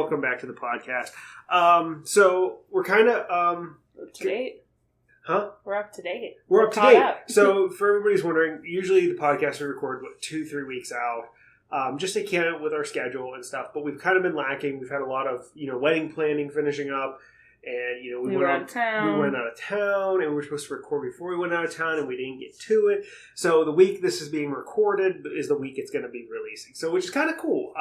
welcome back to the podcast. So we're kind of up to date. Huh? We're up to date. We're up to date. So for everybody's wondering, usually the podcast we record 2-3 weeks out, just to count with our schedule and stuff. But we've kind of been lacking. We've had a lot of wedding planning finishing up, and we went out of town. We went out of town, and we were supposed to record before we went out of town, and we didn't get to it. So the week this is being recorded is the week it's going to be releasing. So which is kind of cool.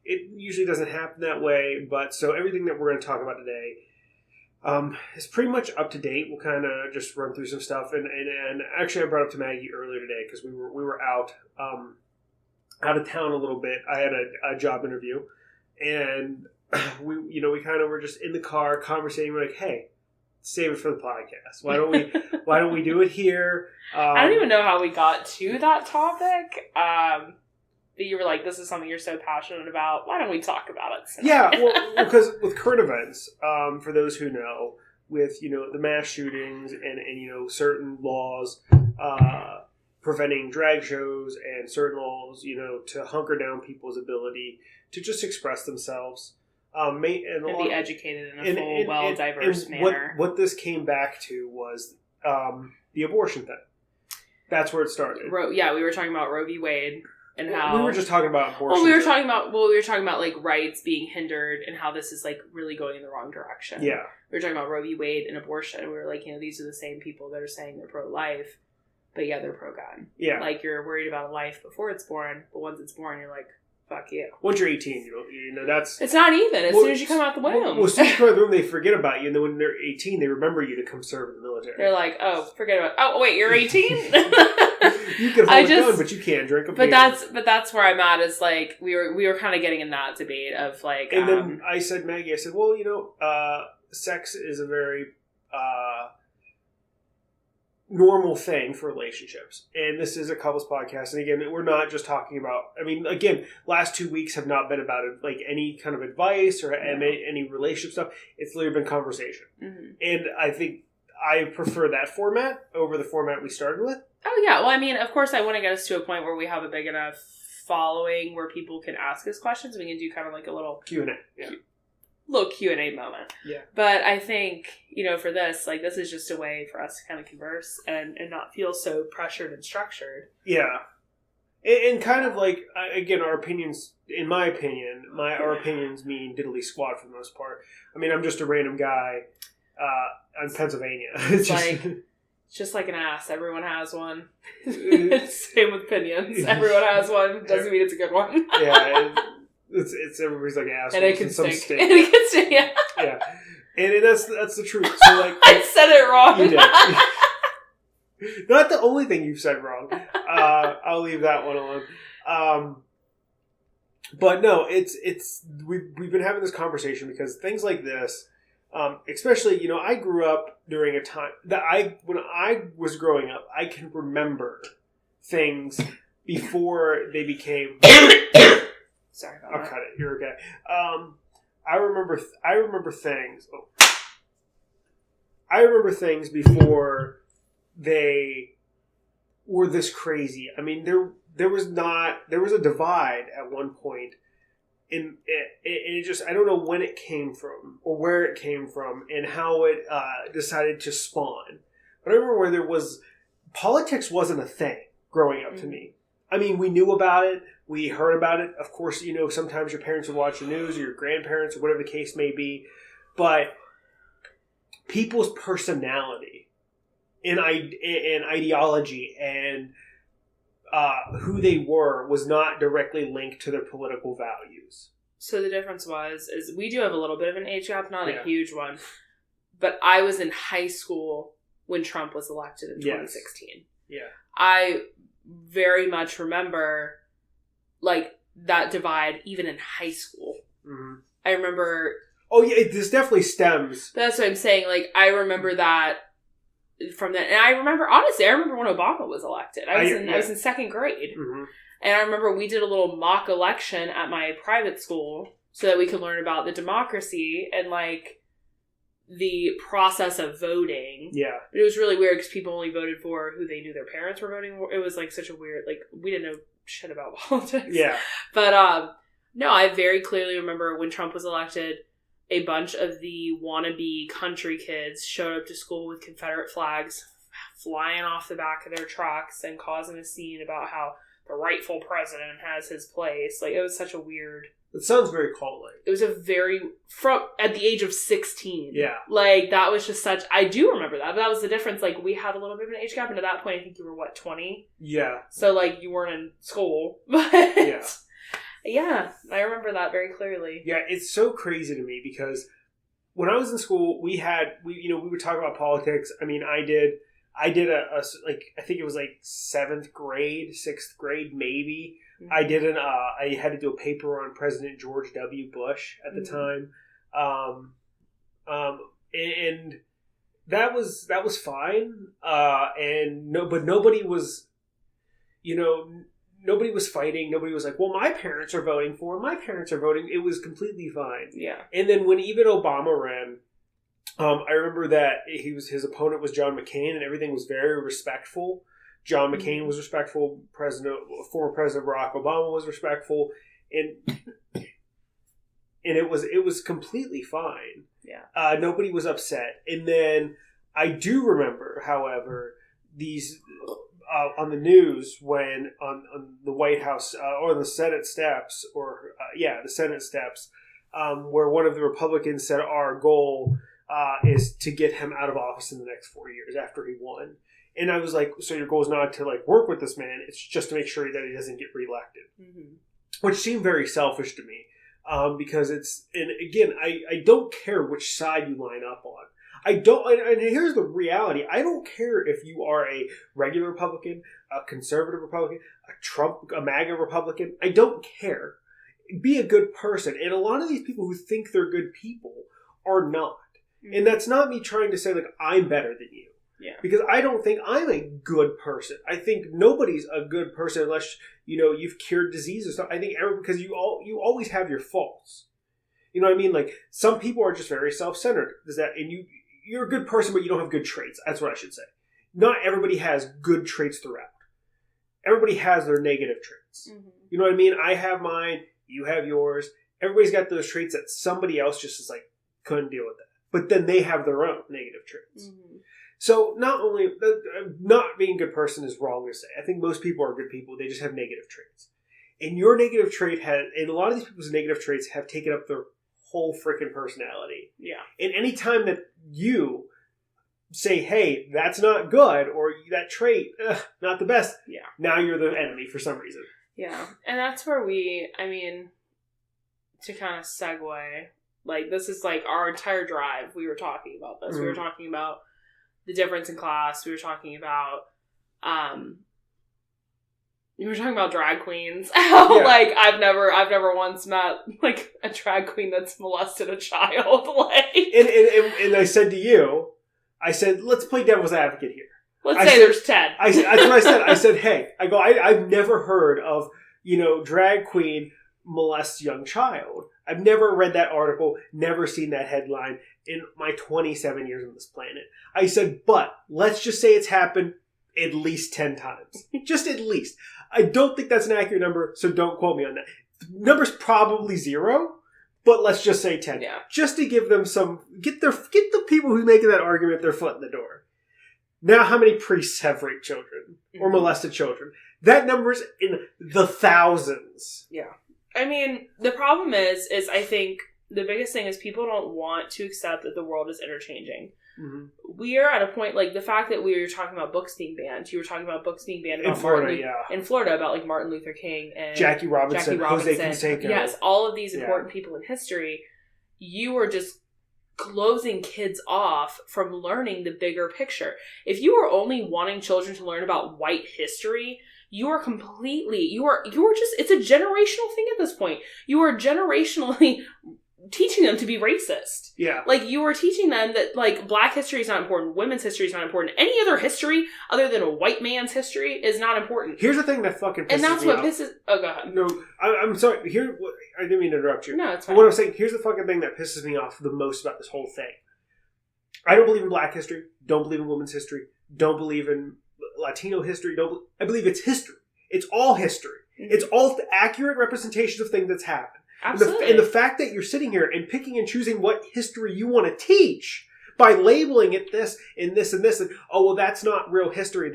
It usually doesn't happen that way, but so everything that we're going to talk about today is pretty much up to date. We'll kind of just run through some stuff, and actually I brought up to Maggie earlier today because we were out of town a little bit. I had a job interview, and we kind of were just in the car conversating. We're like, hey, save it for the podcast. Why don't we do it here? I don't even know how we got to that topic. But you were like, this is something you're so passionate about. Why don't we talk about it tonight? Yeah, well, because with current events, for those who know, with the mass shootings and certain laws preventing drag shows and certain laws to hunker down people's ability to just express themselves and be educated in a full, well-diverse manner. What this came back to was the abortion thing. That's where it started. We were talking about Roe v. Wade. And how we were just talking about abortion. We were talking about like rights being hindered and how this is like really going in the wrong direction. Yeah. We were talking about Roe v. Wade and abortion. And we were like, these are the same people that are saying they're pro-life, but they're pro-gun. Yeah. Like you're worried about a life before it's born, but once it's born, you're like, fuck you. Once you're 18, that's... It's not even. As soon as you come out the womb. As soon as you come out the womb, they forget about you. And then when they're 18, they remember you to come serve in the military. They're like, oh, forget about... Oh, wait, you're 18? You can hold a gun, but you can't drink a beer. But that's where I'm at, is like, we were kind of getting in that debate of like... And then I said, Maggie, well, sex is a very... normal thing for relationships, and this is a couples podcast, and again, we're not just talking about, last 2 weeks have not been about like any kind of advice or any relationship stuff. It's literally been conversation. Mm-hmm. And I think I prefer that format over the format we started with. Oh yeah, well of course I want to get us to a point where we have a big enough following where people can ask us questions. We can do kind of like a little Q&A, little Q&A moment. Yeah. But I think, for this, like, this is just a way for us to kind of converse and not feel so pressured and structured. Yeah. And kind of like, again, our opinions, in my opinion, our opinions mean diddly squat for the most part. I'm just a random guy in Pennsylvania. It's just like an ass. Everyone has one. Same with opinions. Everyone has one. Doesn't mean it's a good one. Yeah. It's everybody's like assholes. And it can stink. And it can stink, yeah. Yeah. And that's the truth. So like I said it wrong. You did. Not the only thing you've said wrong. I'll leave that one alone. But no, we've been having this conversation because things like this, especially, I grew up during a time that when I was growing up, I can remember things before they became Sorry about that. I'll cut it. You're okay. I remember things. I remember things before they were this crazy. There was a divide at one point, and it just, I don't know when it came from or where it came from and how it decided to spawn. But I remember where politics wasn't a thing growing up to me. We knew about it. We heard about it. Of course, sometimes your parents would watch the news or your grandparents or whatever the case may be. But people's personality and ideology and who they were was not directly linked to their political values. So the difference is we do have a little bit of an age gap, not a huge one. But I was in high school when Trump was elected in 2016. Yeah. I very much remember like that divide even in high school. Mm-hmm. I remember... Oh yeah, this definitely stems. That's what I'm saying. Like, I remember that from that. And I remember when Obama was elected. I was in second grade. Mm-hmm. And I remember we did a little mock election at my private school so that we could learn about the democracy and like the process of voting. Yeah. But it was really weird because people only voted for who they knew their parents were voting for. It was like such a weird, like, we didn't know shit about politics. Yeah. But No, I very clearly remember when Trump was elected, a bunch of the wannabe country kids showed up to school with Confederate flags flying off the back of their trucks and causing a scene about how the rightful president has his place. Like, it was such a weird... It sounds very cult-like. It was a very... At the age of 16. Yeah. Like, that was just such... I do remember that, but that was the difference. Like, we had a little bit of an age gap, and at that point, I think you were, 20? Yeah. So, like, you weren't in school. But... Yeah. Yeah, I remember that very clearly. Yeah, it's so crazy to me because when I was in school, we would talk about politics. I mean, I did I think it was 6th grade, maybe. Mm-hmm. I had to do a paper on President George W. Bush at the time. And that was fine. But nobody was, nobody was fighting. Nobody was like, well, my parents are voting for him. My parents are voting. It was completely fine. Yeah. And then when even Obama ran, I remember that his opponent was John McCain, and everything was very respectful. John McCain was respectful. Former President Barack Obama was respectful, and it was completely fine. Yeah. Nobody was upset. And then I do remember, however, these on the news when on the White House or the Senate steps, the Senate steps, where one of the Republicans said our goal is to get him out of office in the next 4 years after he won. And I was like, so your goal is not to work with this man, it's just to make sure that he doesn't get reelected. Mm-hmm. Which seemed very selfish to me. Because and again, I don't care which side you line up on. I don't, and here's the reality. I don't care if you are a regular Republican, a conservative Republican, a MAGA Republican. I don't care. Be a good person. And a lot of these people who think they're good people are not. Mm-hmm. And that's not me trying to say, I'm better than you. Yeah. Because I don't think I'm a good person. I think nobody's a good person unless, you've cured disease or stuff. I think because you always have your faults. You know what I mean? Some people are just very self-centered. And you're a good person, but you don't have good traits. That's what I should say. Not everybody has good traits throughout. Everybody has their negative traits. Mm-hmm. You know what I mean? I have mine. You have yours. Everybody's got those traits that somebody else just is couldn't deal with that. But then they have their own negative traits. Mm-hmm. So not being a good person is wrong to say. I think most people are good people. They just have negative traits. And your negative trait and a lot of these people's negative traits have taken up their whole freaking personality. Yeah. And any time that you say, hey, that's not good, or that trait, not the best, now you're the enemy for some reason. Yeah. And that's where to kind of segue, this is our entire drive. We were talking about this. Mm-hmm. We were talking about the difference in class. We were talking about, drag queens. Yeah. I've never once met a drag queen that's molested a child. And I said to you, let's play devil's advocate here. Let's say there's 10. That's what I said. I said, hey, I've never heard of, drag queen molests young child. I've never read that article, never seen that headline in my 27 years on this planet. I said, but let's just say it's happened at least 10 times. Just at least. I don't think that's an accurate number, so don't quote me on that. The number's probably 0, but let's just say 10. Yeah. Just to give them get the people who's making that argument their foot in the door. Now, how many priests have raped children or molested children? That number's in the thousands. Yeah. The problem is I think the biggest thing is people don't want to accept that the world is interchanging. Mm-hmm. We are at a point, the fact that we were talking about books being banned. You were talking about books being banned about in Florida about Martin Luther King and Jackie Robinson. Jose Canseco. Yes, all of these important people in history. You were just closing kids off from learning the bigger picture. If you are only wanting children to learn about white history, you are just, it's a generational thing at this point. You are generationally teaching them to be racist. Yeah. You are teaching them that, black history is not important, women's history is not important, any other history other than a white man's history is not important. Here's the thing that fucking pisses me off. And that's what pisses... Oh, go ahead. No, I'm sorry. I didn't mean to interrupt you. No, it's fine. What I'm saying, here's the fucking thing that pisses me off the most about this whole thing. I don't believe in black history, don't believe in women's history, don't believe in Latino history, I believe it's history. It's all history. It's all accurate representations of things that's happened. Absolutely. And the fact that you're sitting here and picking and choosing what history you want to teach by labeling it this and this and this, and oh, well, that's not real history.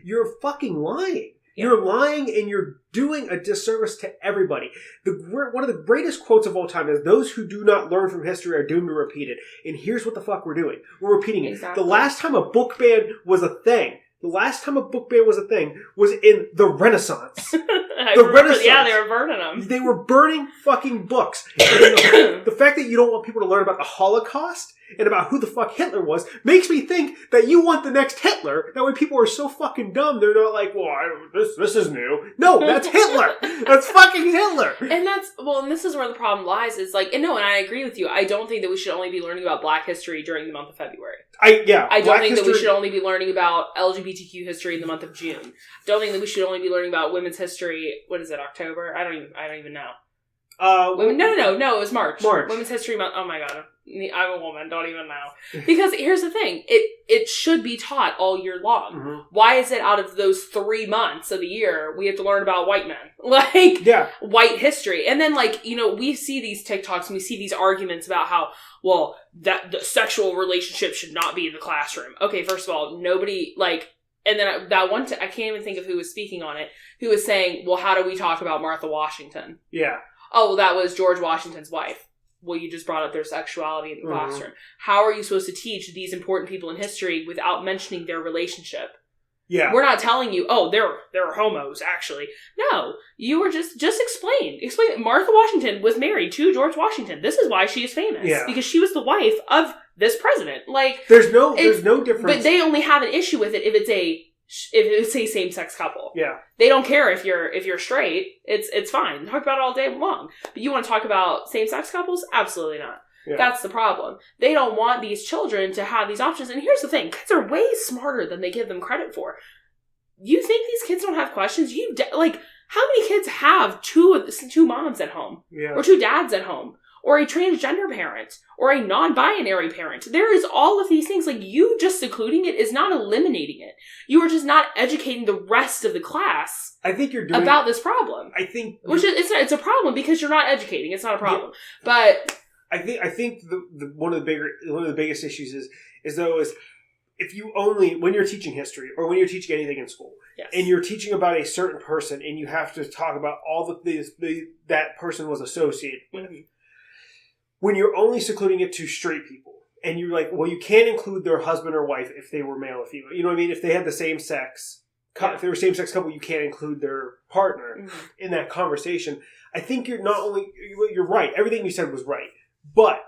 You're fucking lying. Yeah. You're lying and you're doing a disservice to everybody. One of the greatest quotes of all time is, those who do not learn from history are doomed to repeat it. And here's what the fuck we're doing. We're repeating it. Exactly. The last time a book ban was a thing was in the Renaissance. Renaissance. Yeah, they were burning them. They were burning fucking books. The fact that you don't want people to learn about the Holocaust and about who the fuck Hitler was makes me think that you want the next Hitler. That way people are so fucking dumb, they're not like, well, this is new. No, that's Hitler. That's fucking Hitler. And this is where the problem lies, is like, and I agree with you. I don't think that we should only be learning about Black history during the month of February. I don't think that we should only be learning about LGBTQ history in the month of June. Don't think that we should only be learning about women's history. What is it, October? I don't even know. No, it was March. Women's History Month. Oh my god, I'm a woman. Don't even know. Because here's the thing: it should be taught all year long. Mm-hmm. Why is it out of those 3 months of the year we have to learn about white men, white history? And then we see these TikToks and we see these arguments about how, well, that the sexual relationship should not be in the classroom. Okay, first of all, nobody and then that one I can't even think of who was speaking on it. Who was saying, well, how do we talk about Martha Washington? Yeah. Oh, well, that was George Washington's wife. Well, you just brought up their sexuality in the classroom. How are you supposed to teach these important people in history without mentioning their relationship? Yeah. We're not telling you, oh, they're homos, actually. No. You were just explain. Explain that Martha Washington was married to George Washington. This is why she is famous. Yeah. Because she was the wife of this president. There's no difference. But they only have an issue with it if it's a same-sex couple. Yeah. They don't care if you're straight. It's fine. Talk about it all day long. But you want to talk about same-sex couples? Absolutely not. Yeah. That's the problem. They don't want these children to have these options. And here's the thing. Kids are way smarter than they give them credit for. You think these kids don't have questions? How many kids have two moms at home? Yeah. Or two dads at home? Or a transgender parent, or a non-binary parent. There is all of these things. You just secluding it is not eliminating it. You are just not educating the rest of the class. I think you're doing about this problem. I think, it's a problem because you're not educating. It's not a problem, but I think one of the biggest issues is if you only, when you're teaching history or when you're teaching anything in school, yes, and you're teaching about a certain person and you have to talk about all the things that person was associated with. Mm-hmm. When you're only secluding it to straight people, and you're like, well, you can't include their husband or wife if they were male or female. You know what I mean? If they had the same sex, if they were same-sex couple, you can't include their partner in that conversation. I think you're right. Everything you said was right. But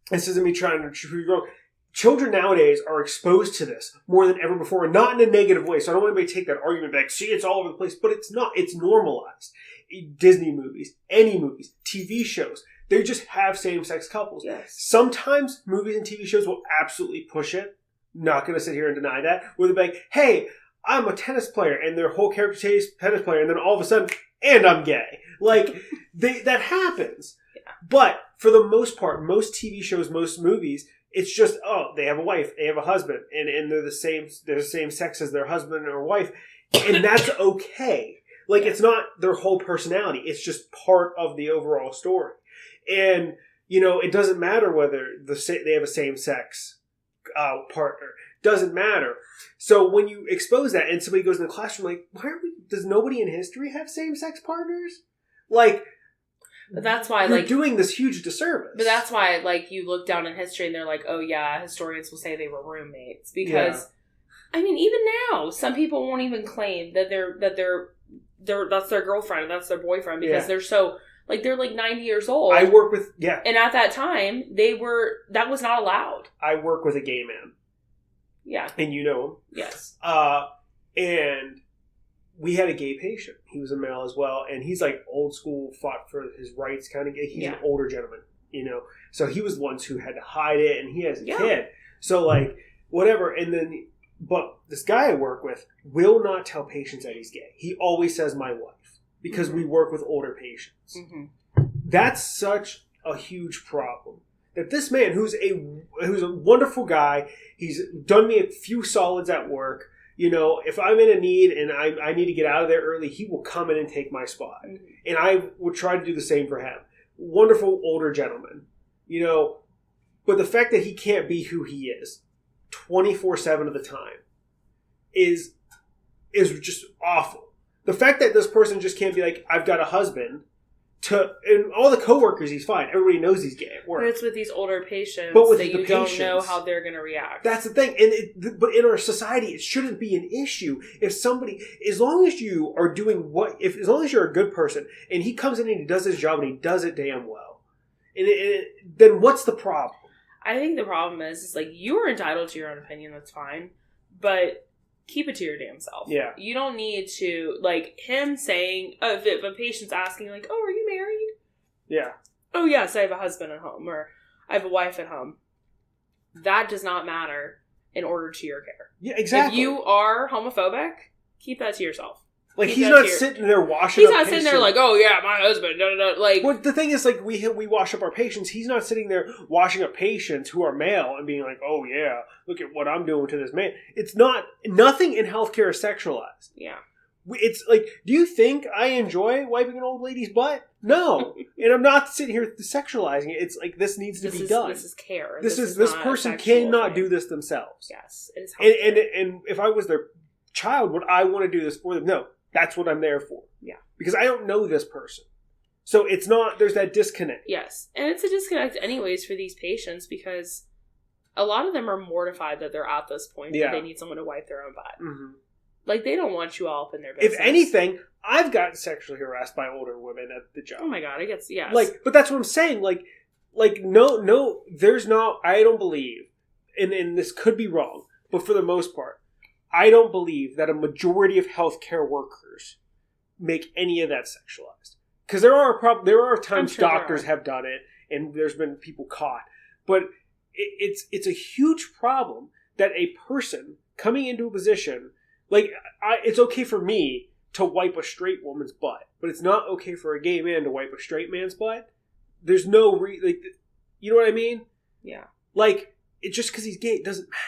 this isn't me trying to prove you wrong. Children nowadays are exposed to this more than ever before, and not in a negative way. So I don't want anybody to take that argument back. See, it's all over the place. But it's not. It's normalized. Disney movies, any movies, TV shows. They just have same-sex couples. Yes. Sometimes movies and TV shows will absolutely push it. Not going to sit here and deny that. Where they're like, hey, I'm a tennis player, and their whole character says tennis player, and then all of a sudden, and I'm gay. That happens. Yeah. But for the most part, most TV shows, most movies, it's just, oh, they have a wife, they have a husband, and they're the same sex as their husband or wife, and that's okay. It's not their whole personality. It's just part of the overall story. And, it doesn't matter whether they have a same-sex partner. Doesn't matter. So when you expose that and somebody goes in the classroom does nobody in history have same-sex partners? But that's why, you're doing this huge disservice. But that's why, you look down in history and they're like, oh yeah, historians will say they were roommates. Because, I mean, even now, some people won't even claim that that's their girlfriend, that's their boyfriend, because they're so... they're 90 years old. I work with, and at that time, that was not allowed. I work with a gay man. Yeah. And you know him. Yes. And we had a gay patient. He was a male as well, and he's old school, fought for his rights kind of gay. He's an older gentleman, So he was the ones who had to hide it, and he has a kid. So, whatever, and then, but this guy I work with will not tell patients that he's gay. He always says my wife. Because we work with older patients. Mm-hmm. That's such a huge problem. That this man, who's a wonderful guy, he's done me a few solids at work, You know, if I'm in a need and I need to get out of there early, he will come in and take my spot. Mm-hmm. And I would try to do the same for him. Wonderful older gentleman, you know, but the fact that he can't be who he is 24/7 of the time is just awful. The fact that this person just can't be like, I've got a husband, and all the coworkers, he's fine. Everybody knows he's gay at work. But it's with these older patients that you don't know how they're going to react. That's the thing. But in our society, it shouldn't be an issue. If somebody, as long as you are doing as long as you're a good person, and he comes in and he does his job and he does it damn well, then what's the problem? I think the problem is like, you are entitled to your own opinion, that's fine, but keep it to your damn self. Yeah. You don't need to, like, him saying, if a patient's asking, like, oh, are you married? Yeah. Oh, yes, I have a husband at home, or I have a wife at home. That does not matter in order to your care. Yeah, exactly. If you are homophobic, keep that to yourself. Like, he's not sitting there washing up patients. He's not sitting there like, oh, yeah, my husband, like... Well, the thing is, like, we wash up our patients. He's not sitting there washing up patients who are male and being like, oh, yeah, look at what I'm doing to this man. It's not... Nothing in healthcare is sexualized. Yeah. It's like, do you think I enjoy wiping an old lady's butt? No. And I'm not sitting here sexualizing it. It's like, this needs to be done. This is care. This person cannot do this themselves. Yes. It is and if I was their child, would I want to do this for them? No. That's what I'm there for. Yeah. Because I don't know this person. So it's not, there's that disconnect. Yes. And it's a disconnect anyways for these patients because a lot of them are mortified that they're at this point that they need someone to wipe their own butt. Mm-hmm. Like, they don't want you all up in their business. If anything, I've gotten sexually harassed by older women at the job. Oh my God, I guess, yes. Like, but that's what I'm saying. Like, no, there's not, I don't believe, and this could be wrong, but for the most part, I don't believe that a majority of healthcare workers make any of that sexualized. Because there are times doctors have done it, and there's been people caught. But it's a huge problem that a person coming into a position, like, it's okay for me to wipe a straight woman's butt, but it's not okay for a gay man to wipe a straight man's butt. There's no you know what I mean? Yeah. Like, it's just because he's gay, it doesn't matter.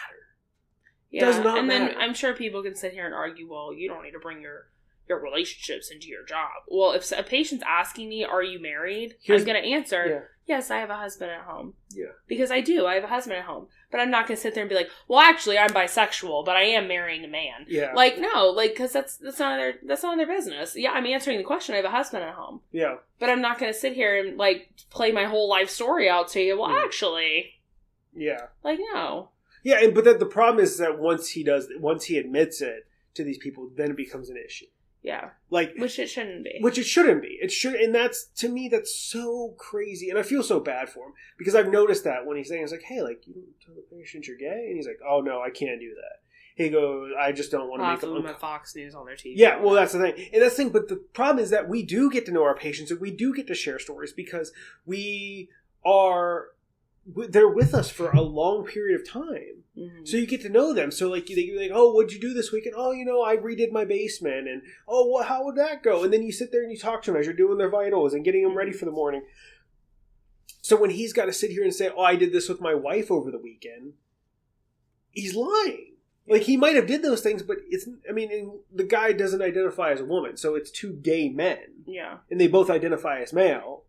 Yeah, does not matter. Then I'm sure people can sit here and argue, well, you don't need to bring your relationships into your job. Well, if a patient's asking me, are you married? I'm going to answer, yes, I have a husband at home. Yeah. Because I do. I have a husband at home. But I'm not going to sit there and be like, well, actually, I'm bisexual, but I am marrying a man. Yeah. Like, no, like, because that's none of their business. Yeah, I'm answering the question. I have a husband at home. Yeah. But I'm not going to sit here and, like, play my whole life story out to you. Well, actually. Yeah. Like, no. Yeah, but the problem is that once he admits it to these people, then it becomes an issue. Yeah. Like, which it shouldn't be. And that's, to me, that's so crazy. And I feel so bad for him. Because I've noticed that when he's saying, it's like, hey, like, you don't tell the patient you're gay? And he's like, oh, no, I can't do that. He goes, I just don't want to make them at Fox News on their TV. Yeah, well, that's the thing. And that's the thing. But the problem is that we do get to know our patients and we do get to share stories because they're with us for a long period of time. Mm-hmm. So you get to know them. So like, you're like, oh, what'd you do this weekend? Oh, I redid my basement. And, oh, well, how would that go? And then you sit there and you talk to them as you're doing their vitals and getting them ready for the morning. So when he's got to sit here and say, oh, I did this with my wife over the weekend, he's lying. Like, he might have did those things, but the guy doesn't identify as a woman. So it's two gay men. Yeah. And they both identify as male.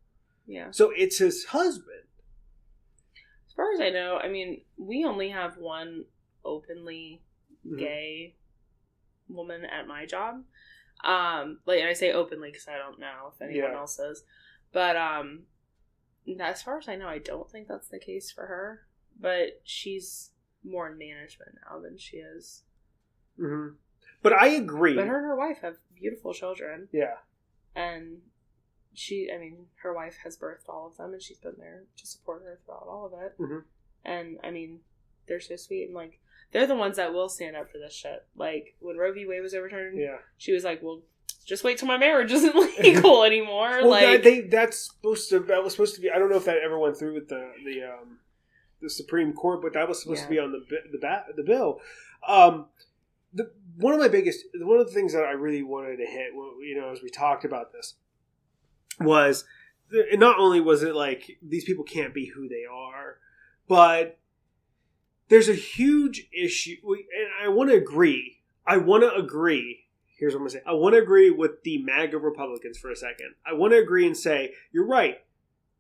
Yeah. So it's his husband. As far as I know, we only have one openly gay woman at my job. Like, I say openly because I don't know if anyone else is. But as far as I know, I don't think that's the case for her. But she's more in management now than she is. Mm-hmm. But I agree. But her and her wife have beautiful children. Yeah. And her wife has birthed all of them, and she's been there to support her throughout all of it. Mm-hmm. And, they're so sweet, and, like, they're the ones that will stand up for this shit. Like, when Roe v. Wade was overturned, she was like, well, just wait till my marriage isn't legal anymore. Well, like, that was supposed to be, I don't know if that ever went through with the Supreme Court, but that was supposed to be on the bill. One of the things that I really wanted to hit, as we talked about this, was, not only was it like these people can't be who they are, but there's a huge issue, and I want to agree. I want to agree. Here's what I'm going to say. I want to agree with the MAGA Republicans for a second. I want to agree and say, you're right.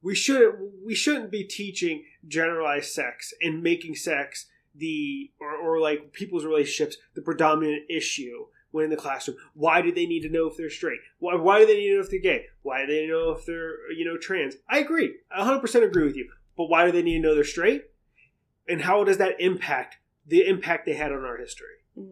We shouldn't be teaching generalized sex and making sex or like people's relationships the predominant issue when in the classroom. Why do they need to know if they're straight? Why do they need to know if they're gay? Why do they know if they're, trans? I agree. I 100% agree with you. But why do they need to know they're straight? And how does that impact the impact they had on our history?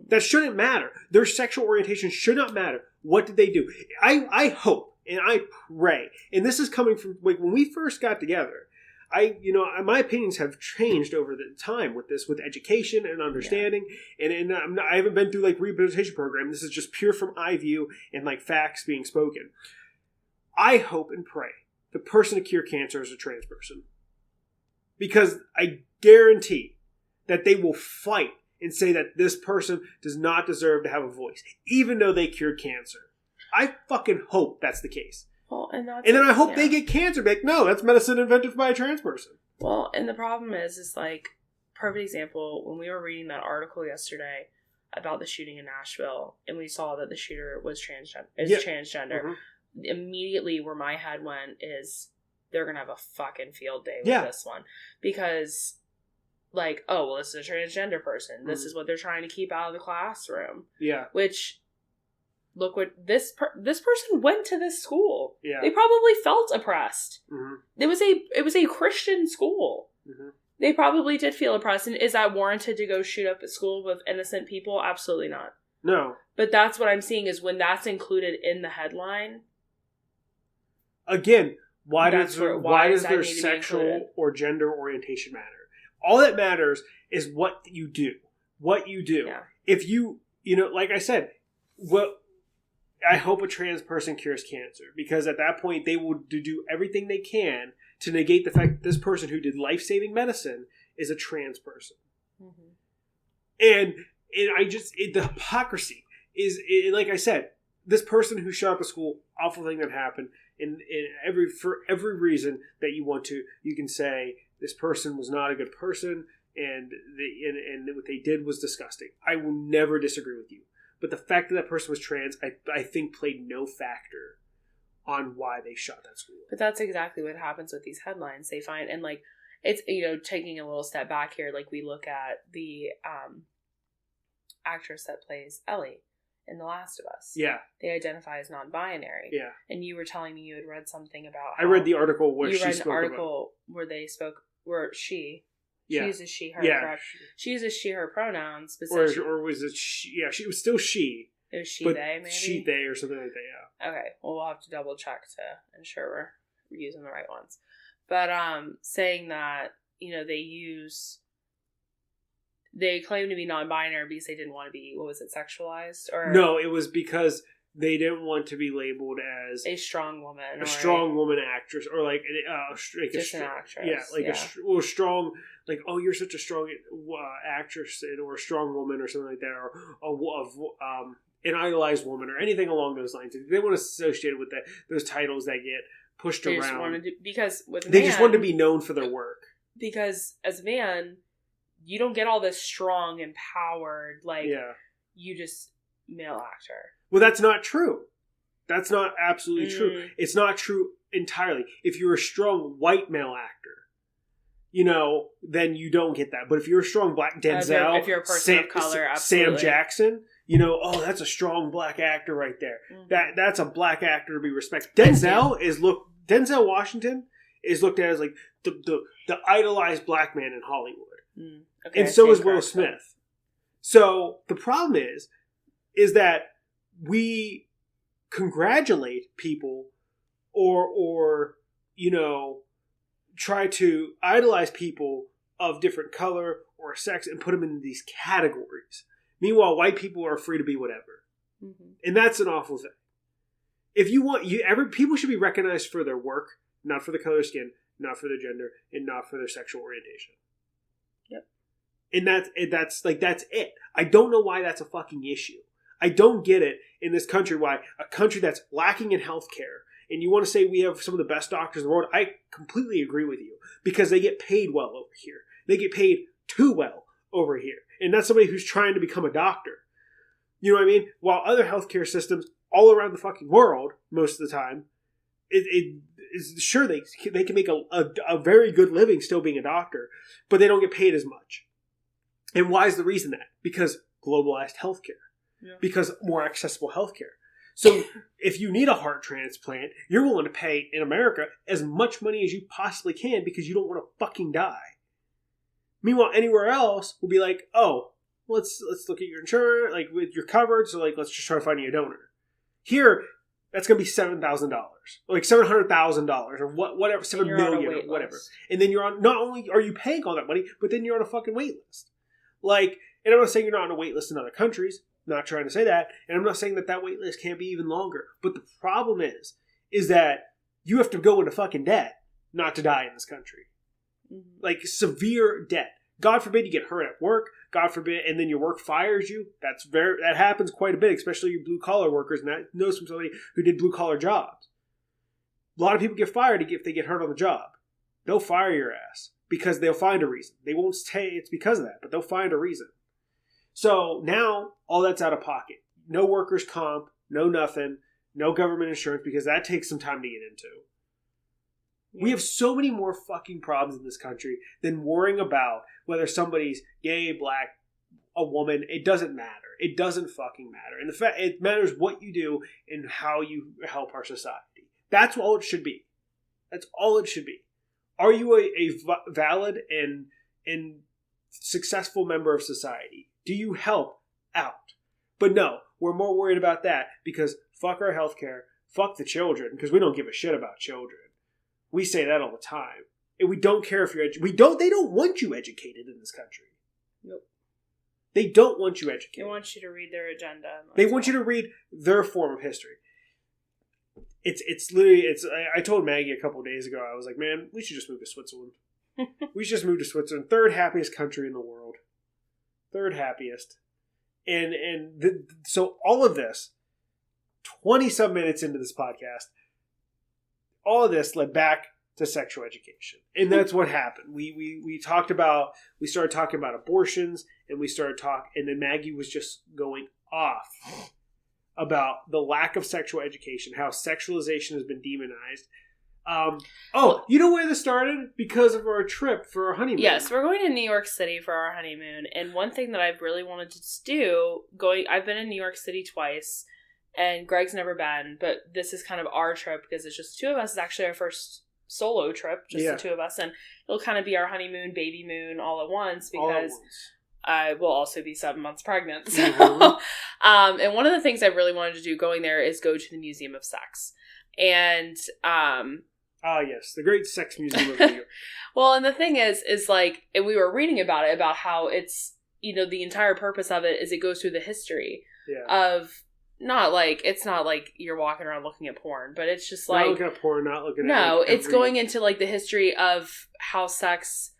That shouldn't matter. Their sexual orientation should not matter. What did they do? I hope and I pray, and this is coming from like when we first got together. My opinions have changed over the time with education and understanding, and I haven't been through like rehabilitation program. This is just pure from eye view and like facts being spoken. I hope and pray the person to cure cancer is a trans person, because I guarantee that they will fight and say that this person does not deserve to have a voice, even though they cured cancer. I fucking hope that's the case. Well, and then I hope they get cancer. Be like, no, that's medicine invented by a trans person. Well, and the problem is like, perfect example, when we were reading that article yesterday about the shooting in Nashville, and we saw that the shooter was transgender. Mm-hmm. Immediately where my head went is, they're going to have a fucking field day with this one. Because... like, oh, well, this is a transgender person. This is what they're trying to keep out of the classroom. Yeah. Which, look what this person went to this school. Yeah. They probably felt oppressed. Mm-hmm. It was a Christian school. Mm-hmm. They probably did feel oppressed. And is that warranted to go shoot up a school with innocent people? Absolutely not. No. But that's what I'm seeing is when that's included in the headline. Again, why does their sexual or gender orientation matter? All that matters is what you do. What you do. Yeah. If like I said, I hope a trans person cures cancer, because at that point they will do everything they can to negate the fact that this person who did life-saving medicine is a trans person. Mm-hmm. And the hypocrisy is, like I said, this person who shot up a school, awful thing that happened, for every reason that you want to, you can say, this person was not a good person, and what they did was disgusting. I will never disagree with you. But the fact that person was trans, I think played no factor on why they shot that school. But that's exactly what happens with these headlines. They find, and like, it's, taking a little step back here, like we look at the actress that plays Ellie in The Last of Us. Yeah. They identify as non-binary. Yeah. And you were telling me you had read something about I read the article where she uses she, her, correct? She uses she, her pronouns. Or was it she? Yeah, it was still she. It was she, they, maybe? She, they, or something like that, yeah. Okay, well, we'll have to double check to ensure we're using the right ones. But saying that, they claim to be non-binary because they didn't want to be, sexualized? Or no, it was because they didn't want to be labeled as a strong woman, strong woman actress, or like just an actress. Yeah, strong. Like, oh, you're such a strong actress, or a strong woman, or something like that, or an idolized woman, or anything along those lines. They want to associate it with those titles that get pushed around. They just wanted to be known for their work. Because as a man, you don't get all this strong, empowered, you just male actor. Well, that's not true. That's not absolutely true. It's not true entirely. If you're a strong white male actor, then you don't get that. But if you're a strong black Denzel, if you're a person of color, absolutely. Sam Jackson, that's a strong black actor right there. Mm-hmm. That's a black actor to be respected. Denzel Washington is looked at as like the idolized black man in Hollywood. Okay, and so is Will Smith. So the problem is that we congratulate people or try to idolize people of different color or sex and put them in these categories. Meanwhile, white people are free to be whatever. Mm-hmm. And that's an awful thing. If you want, people should be recognized for their work, not for the color of skin, not for their gender, and not for their sexual orientation. Yep. And that's it. I don't know why that's a fucking issue. I don't get it in this country, why a country that's lacking in healthcare, and you want to say we have some of the best doctors in the world. I completely agree with you, because they get paid well over here. They get paid too well over here. And that's somebody who's trying to become a doctor. You know what I mean? While other healthcare systems all around the fucking world, most of the time, it is sure they can make a very good living still being a doctor, but they don't get paid as much. And why is the reason that? Because globalized healthcare. Yeah. Because more accessible healthcare. So if you need a heart transplant, you're willing to pay in America as much money as you possibly can because you don't want to fucking die. Meanwhile, anywhere else will be like, oh, let's look at your insurance, like with your coverage, so like let's just try to find you a donor. Here, that's going to be $7,000, like $700,000 or whatever, $7 million or whatever. And then you're on. Not only are you paying all that money, but then you're on a fucking wait list. Like, and I'm not saying you're not on a wait list in other countries. Not trying to say that, and I'm not saying that wait list can't be even longer. But the problem is that you have to go into fucking debt not to die in this country. Mm-hmm. Like severe debt. God forbid you get hurt at work. God forbid, and then your work fires you. That happens quite a bit, especially you blue collar workers. And that knows from somebody who did blue collar jobs. A lot of people get fired if they get hurt on the job. They'll fire your ass because they'll find a reason. They won't say it's because of that, but they'll find a reason. So now all that's out of pocket. No workers' comp, no nothing, no government insurance because that takes some time to get into. Yeah. We have so many more fucking problems in this country than worrying about whether somebody's gay, black, a woman. It doesn't matter. It doesn't fucking matter. And it matters what you do and how you help our society. That's all it should be. That's all it should be. Are you a valid and successful member of society? Do you help out? But no, we're more worried about that because fuck our healthcare, fuck the children, because we don't give a shit about children. We say that all the time. And we don't care if you're they don't want you educated in this country. Nope. They don't want you educated. They want you to read their agenda. They want you to read their form of history. It's literally, I told Maggie a couple of days ago, I was like, man, we should just move to Switzerland. We should just move to Switzerland. Third happiest country in the world. Third happiest. So all of this, 20-some minutes into this podcast, all of this led back to sexual education. And that's what happened. We started talking about abortions, and and then Maggie was just going off about the lack of sexual education, how sexualization has been demonized. You know where this started? Because of our trip for our honeymoon. Yes, we're going to New York City for our honeymoon, and one thing that I've really wanted to do, I've been in New York City twice, and Greg's never been, but this is kind of our trip because it's just the two of us. It's actually our first solo trip, just the two of us, and it'll kind of be our honeymoon, baby moon all at once because I will also be 7 months pregnant. So, mm-hmm. And one of the things I really wanted to do going there is go to the Museum of Sex. And yes, the Great Sex Museum of New York. Well, and the thing is like, and we were reading about it, about how it's, the entire purpose of it is it goes through the history of, it's not like you're walking around looking at porn, but it's just like... Not looking at porn, not looking at... No, it's going into, like, the history of how sex,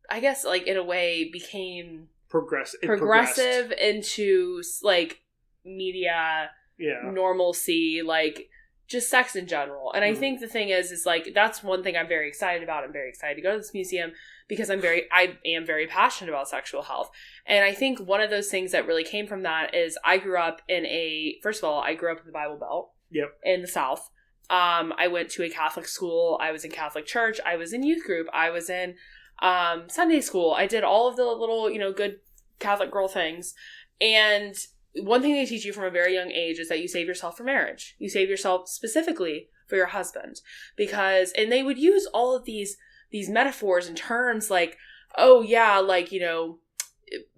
I guess, like, in a way, became... Progressive into, like, media, normalcy, like... just sex in general. And I think the thing is like, that's one thing I'm very excited about. I'm very excited to go to this museum because I am very passionate about sexual health. And I think one of those things that really came from that is I grew up in the Bible Belt. Yep. In the South. I went to a Catholic school. I was in Catholic church. I was in youth group. I was in Sunday school. I did all of the little, good Catholic girl things. And one thing they teach you from a very young age is that you save yourself for marriage. You save yourself specifically for your husband. And they would use all of these metaphors and terms like, oh yeah, like,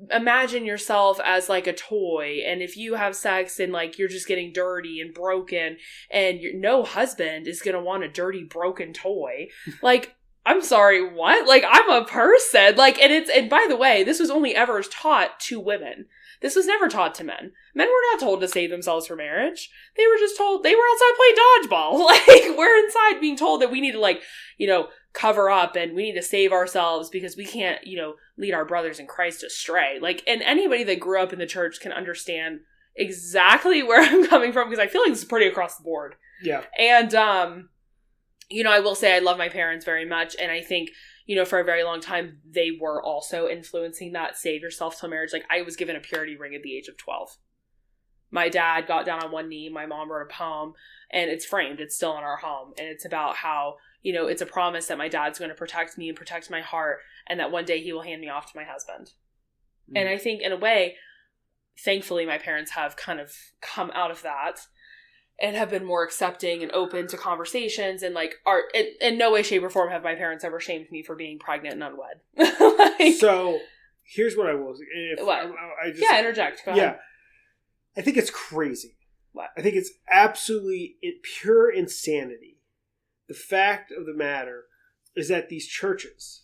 imagine yourself as like a toy. And if you have sex and like, you're just getting dirty and broken and no husband is going to want a dirty, broken toy. Like, I'm sorry, what? Like, I'm a person. Like, and by the way, this was only ever taught to women. This was never taught to men. Men were not told to save themselves for marriage. They were just told, they were outside playing dodgeball. Like, we're inside being told that we need to, like, cover up and we need to save ourselves because we can't, lead our brothers in Christ astray. Like, and anybody that grew up in the church can understand exactly where I'm coming from because I feel like this is pretty across the board. Yeah. And, I will say I love my parents very much. And I think, for a very long time, they were also influencing that save yourself till marriage. Like, I was given a purity ring at the age of 12. my dad got down on one knee, my mom wrote a poem, and it's framed. It's still in our home. And it's about how, you know, it's a promise that my dad's going to protect me and protect my heart, and that one day he will hand me off to my husband. Mm. And I think, in a way, thankfully, my parents have kind of come out of that and have been more accepting and open to conversations, and like in no way, shape, or form have my parents ever shamed me for being pregnant and unwed. Like, so here's what I will say. Interject. Go ahead. I think it's crazy. What? I think it's absolutely pure insanity. The fact of the matter is that these churches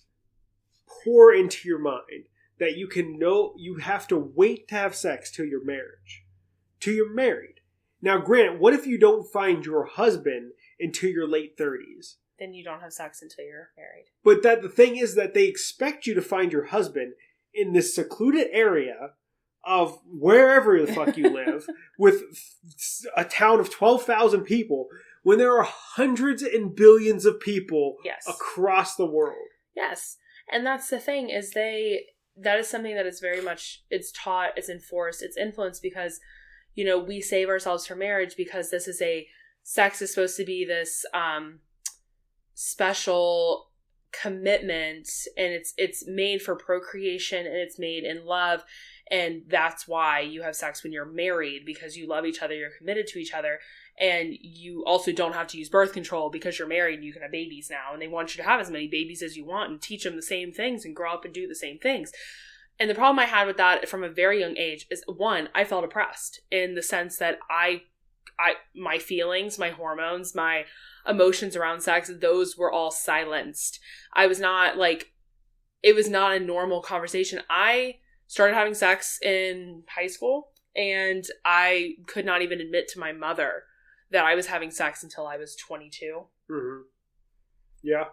pour into your mind that you have to wait to have sex till you're married. Now, granted, what if you don't find your husband until your late 30s? Then you don't have sex until you're married. But the thing is that they expect you to find your husband in this secluded area of wherever the fuck you live with a town of 12,000 people when there are hundreds and billions of people across the world. Yes. And that's the thing, is that is something that is very much, it's taught, it's enforced, it's influenced because, you know, we save ourselves for marriage because sex is supposed to be this special commitment, and it's made for procreation, and it's made in love, and that's why you have sex when you're married, because you love each other, you're committed to each other, and you also don't have to use birth control because you're married and you can have babies now, and they want you to have as many babies as you want and teach them the same things and grow up and do the same things. And the problem I had with that from a very young age is, one, I felt oppressed in the sense that my feelings, my hormones, my emotions around sex, those were all silenced. It was not a normal conversation. I started having sex in high school, and I could not even admit to my mother that I was having sex until I was 22. Mm-hmm. Yeah.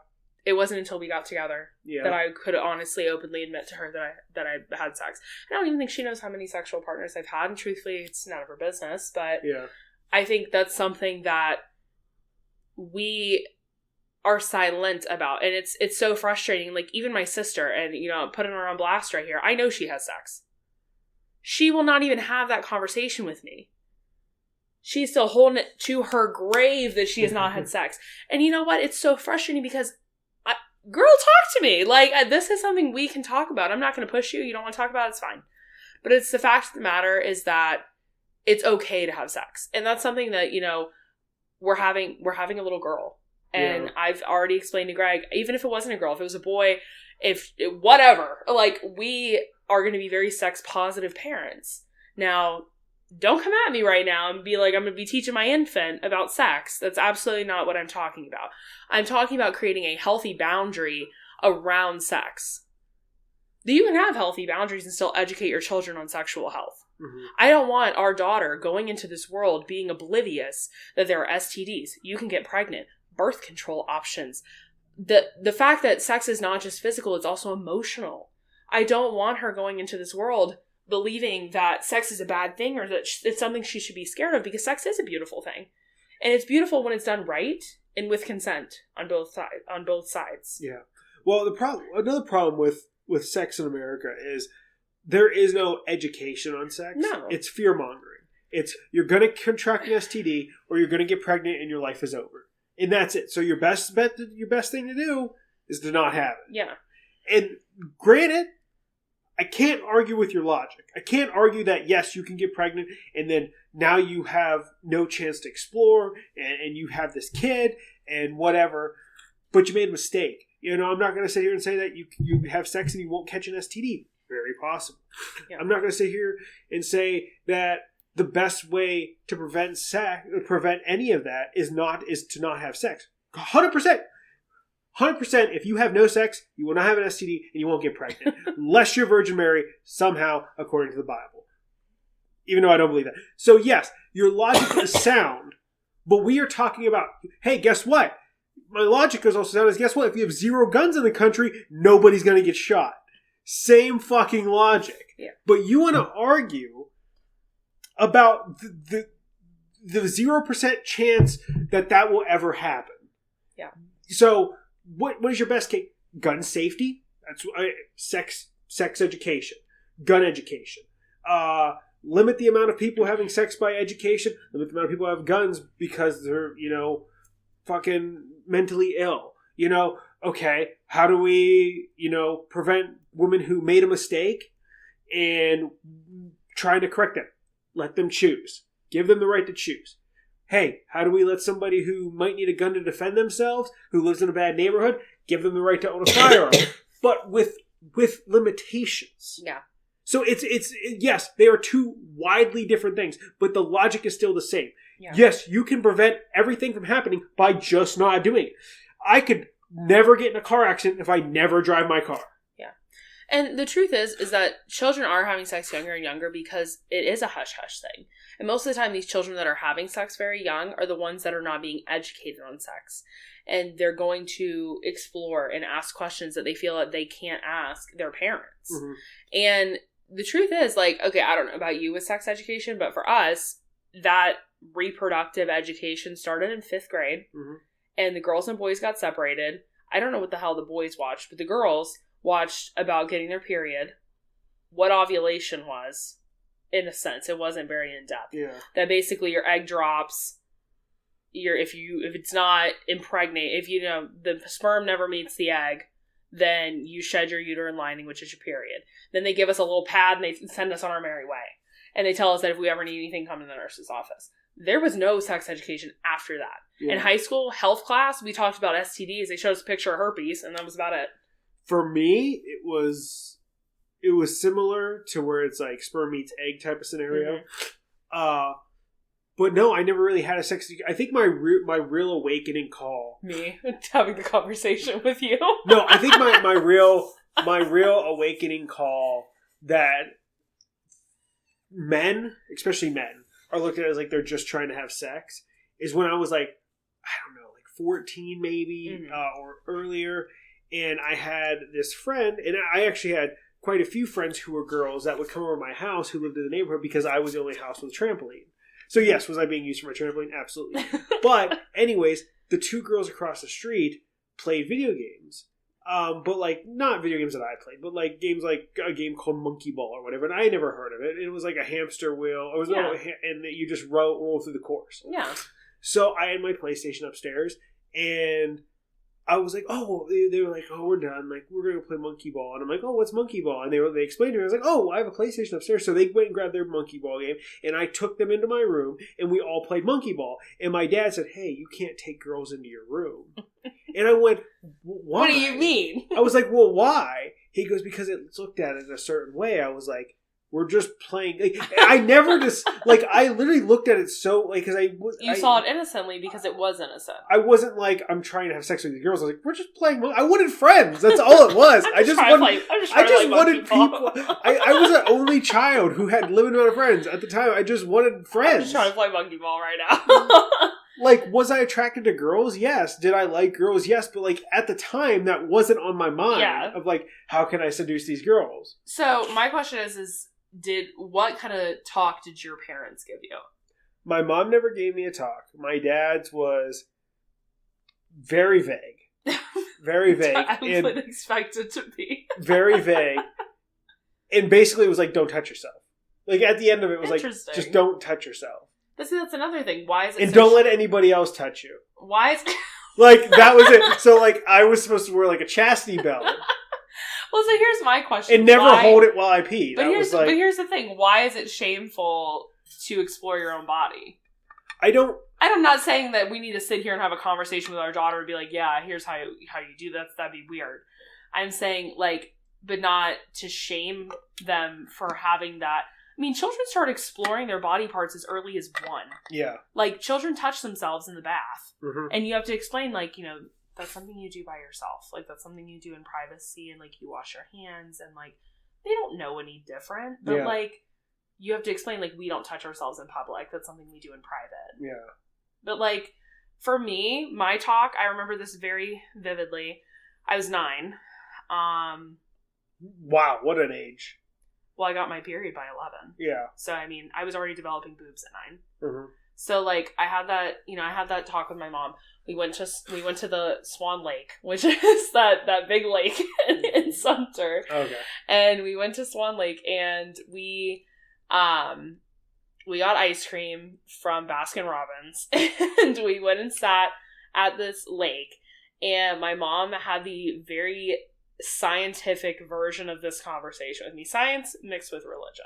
It wasn't until we got together that I could honestly, openly admit to her that I had sex. I don't even think she knows how many sexual partners I've had, and truthfully, it's none of her business. But I think that's something that we are silent about, and it's so frustrating. Like, even my sister, and you know, putting her on blast right here, I know she has sex. She will not even have that conversation with me. She's still holding it to her grave that she has not had sex. And you know what? It's so frustrating because, girl, talk to me. Like, this is something we can talk about. I'm not going to push you. You don't want to talk about it, it's fine. But it's the fact of the matter is that it's okay to have sex. And that's something that, you know, we're having a little girl. And I've already explained to Greg, even if it wasn't a girl, if it was a boy, whatever, like, we are going to be very sex positive parents. Now, don't come at me right now and be like, I'm going to be teaching my infant about sex. That's absolutely not what I'm talking about. I'm talking about creating a healthy boundary around sex. You can have healthy boundaries and still educate your children on sexual health. Mm-hmm. I don't want our daughter going into this world being oblivious that there are STDs. You can get pregnant. Birth control options. The fact that sex is not just physical, it's also emotional. I don't want her going into this world believing that sex is a bad thing or that it's something she should be scared of, because sex is a beautiful thing. And it's beautiful when it's done right and with consent on both sides. Yeah. Well, another problem with sex in America is there is no education on sex. No. It's fear-mongering. It's, you're going to contract an STD or you're going to get pregnant and your life is over. And that's it. So your best thing to do is to not have it. Yeah. And granted, I can't argue with your logic. I can't argue that, yes, you can get pregnant and then now you have no chance to explore and you have this kid and whatever, but you made a mistake. You know, I'm not going to sit here and say that you have sex and you won't catch an STD. Very possible. Yeah. I'm not going to sit here and say that the best way to prevent any of that is to not have sex. 100%. 100%, if you have no sex, you will not have an STD and you won't get pregnant. Unless you're Virgin Mary, somehow, according to the Bible. Even though I don't believe that. So yes, your logic is sound, but we are talking about, hey, guess what? My logic is also sound as, guess what? If you have 0 guns in the country, nobody's going to get shot. Same fucking logic. Yeah. But you want to argue about the 0% chance that will ever happen. Yeah. So, what is your best case? Gun safety? That's sex education, gun education. limit the amount of people having sex by education, limit the amount of people who have guns because they're, fucking mentally ill. Okay, how do we, prevent women who made a mistake and trying to correct them? Let them choose. Give them the right to choose. Hey, how do we let somebody who might need a gun to defend themselves, who lives in a bad neighborhood, give them the right to own a firearm? But with limitations. Yeah. So it's yes, they are two widely different things, but the logic is still the same. Yeah. Yes, you can prevent everything from happening by just not doing it. I could never get in a car accident if I never drive my car. Yeah. And the truth is that children are having sex younger and younger because it is a hush-hush thing. And most of the time, these children that are having sex very young are the ones that are not being educated on sex. And they're going to explore and ask questions that they feel that they can't ask their parents. Mm-hmm. And the truth is, okay, I don't know about you with sex education, but for us, that reproductive education started in 5th grade. Mm-hmm. And the girls and boys got separated. I don't know what the hell the boys watched, but the girls watched about getting their period, what ovulation was, in a sense. It wasn't very in-depth. Yeah. That basically your egg drops, if it's not impregnate, the sperm never meets the egg, then you shed your uterine lining, which is your period. Then they give us a little pad and they send us on our merry way. And they tell us that if we ever need anything, come to the nurse's office. There was no sex education after that. Yeah. In high school, health class, we talked about STDs. They showed us a picture of herpes, and that was about it. For me, it was similar to where it's like sperm meets egg type of scenario. Mm-hmm. But no, I never really had a sex. I think my real awakening call. Me having the conversation with you. No, I think my real awakening call that men, especially men, are looked at as like they're just trying to have sex is when I was like, I don't know, like 14 maybe, mm-hmm. Or earlier. And I had this friend, and I actually had quite a few friends who were girls that would come over my house who lived in the neighborhood because I was the only house with a trampoline. So yes, was I being used for my trampoline? Absolutely. But anyways, the two girls across the street played video games. But like not video games that I played, but like games like a game called Monkey Ball or whatever, and I had never heard of it. It was like a hamster wheel. It was and you just roll through the course. Yeah. So I had my PlayStation upstairs, and I was like, oh, they were like, oh, we're done. Like, we're going to play Monkey Ball. And I'm like, oh, what's Monkey Ball? And they explained to me. I was like, oh, I have a PlayStation upstairs. So they went and grabbed their Monkey Ball game. And I took them into my room. And we all played Monkey Ball. And my dad said, hey, you can't take girls into your room. And I went, why? What do you mean? I was like, well, why? He goes, because it's looked at in a certain way. I was like, we're just playing. Like, I never just like. I literally looked at it so like because You saw it innocently because it was innocent. I wasn't like I'm trying to have sex with these girls. I was like, we're just playing. I wanted friends. That's all it was. I just wanted people. I was the only child who had limited amount of friends at the time. I just wanted friends. I'm just trying to play Monkey Ball right now. Like, was I attracted to girls? Yes. Did I like girls? Yes. But like at the time, that wasn't on my mind. Yeah. Of like, how can I seduce these girls? So my question is. What kind of talk did your parents give you? My mom never gave me a talk. My dad's was very vague. Very vague. I would expect it to be. Very vague. And basically it was like, don't touch yourself. Like at the end of it was like, just don't touch yourself. But see, that's another thing. Why is it And don't let anybody else touch you. Why is Like, that was it. So like, I was supposed to wear like a chastity belt. Well, so here's my question. And never hold it while I pee. But here's the thing. Why is it shameful to explore your own body? I'm not saying that we need to sit here and have a conversation with our daughter and be like, yeah, here's how you do that. That'd be weird. I'm saying, like, but not to shame them for having that. I mean, children start exploring their body parts as early as 1. Yeah. Like, children touch themselves in the bath. Mm-hmm. And you have to explain, like, that's something you do by yourself. Like, that's something you do in privacy, and, like, you wash your hands, and, like, they don't know any different. But, like, you have to explain, like, we don't touch ourselves in public. That's something we do in private. Yeah. But, like, for me, my talk, I remember this very vividly. I was 9. Wow, what an age. Well, I got my period by 11. Yeah. So, I mean, I was already developing boobs at 9. Mm-hmm. So, like, I had that talk with my mom. We went to the Swan Lake, which is that big lake in Sumter. Okay. And we went to Swan Lake, and we We got ice cream from Baskin Robbins, and we went and sat at this lake, and my mom had the very scientific version of this conversation with me. Science mixed with religion.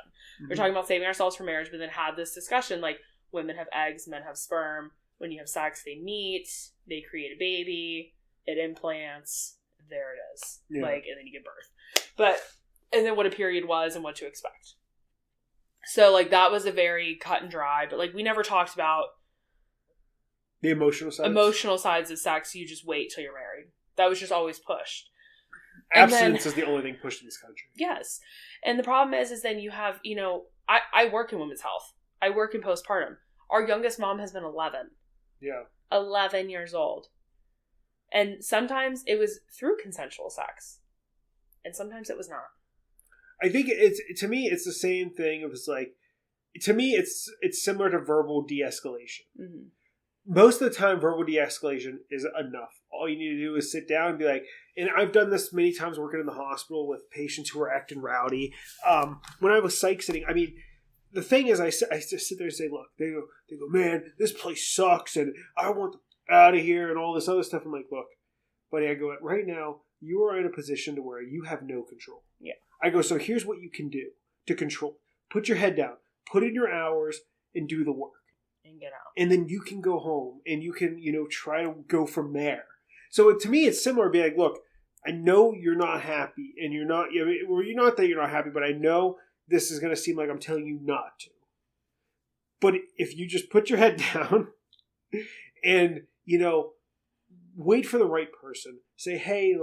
We're talking about saving ourselves for marriage, but then had this discussion like women have eggs, men have sperm. When you have sex, they meet, they create a baby, it implants, there it is. And then you give birth. And then what a period was and what to expect. So, that was a very cut and dry, but, we never talked about the emotional sides. Emotional sides of sex. You just wait till you're married. That was just always pushed. Abstinence is the only thing pushed in this country. Yes. And the problem is then you have, I work in women's health. I work in postpartum. Our youngest mom has been 11. Yeah. 11 years old. And sometimes it was through consensual sex. And sometimes it was not. I think to me, it's the same thing. It was to me, it's similar to verbal de-escalation. Mm-hmm. Most of the time, verbal de-escalation is enough. All you need to do is sit down and be like, and I've done this many times working in the hospital with patients who are acting rowdy. When I was psych sitting, the thing is, I just sit there and say, look, they go, man, this place sucks, and I want out of here, and all this other stuff. I'm like, look, buddy, I go, right now, you are in a position to where you have no control. Yeah. I go, so here's what you can do to control. Put your head down, put in your hours, and do the work. And get out. And then you can go home, and you can, try to go from there. So to me, it's similar, being like, look, I know you're not happy, and you're not, you're not that you're not happy, but I know this is going to seem like I'm telling you not to. But if you just put your head down and, wait for the right person, say, hey,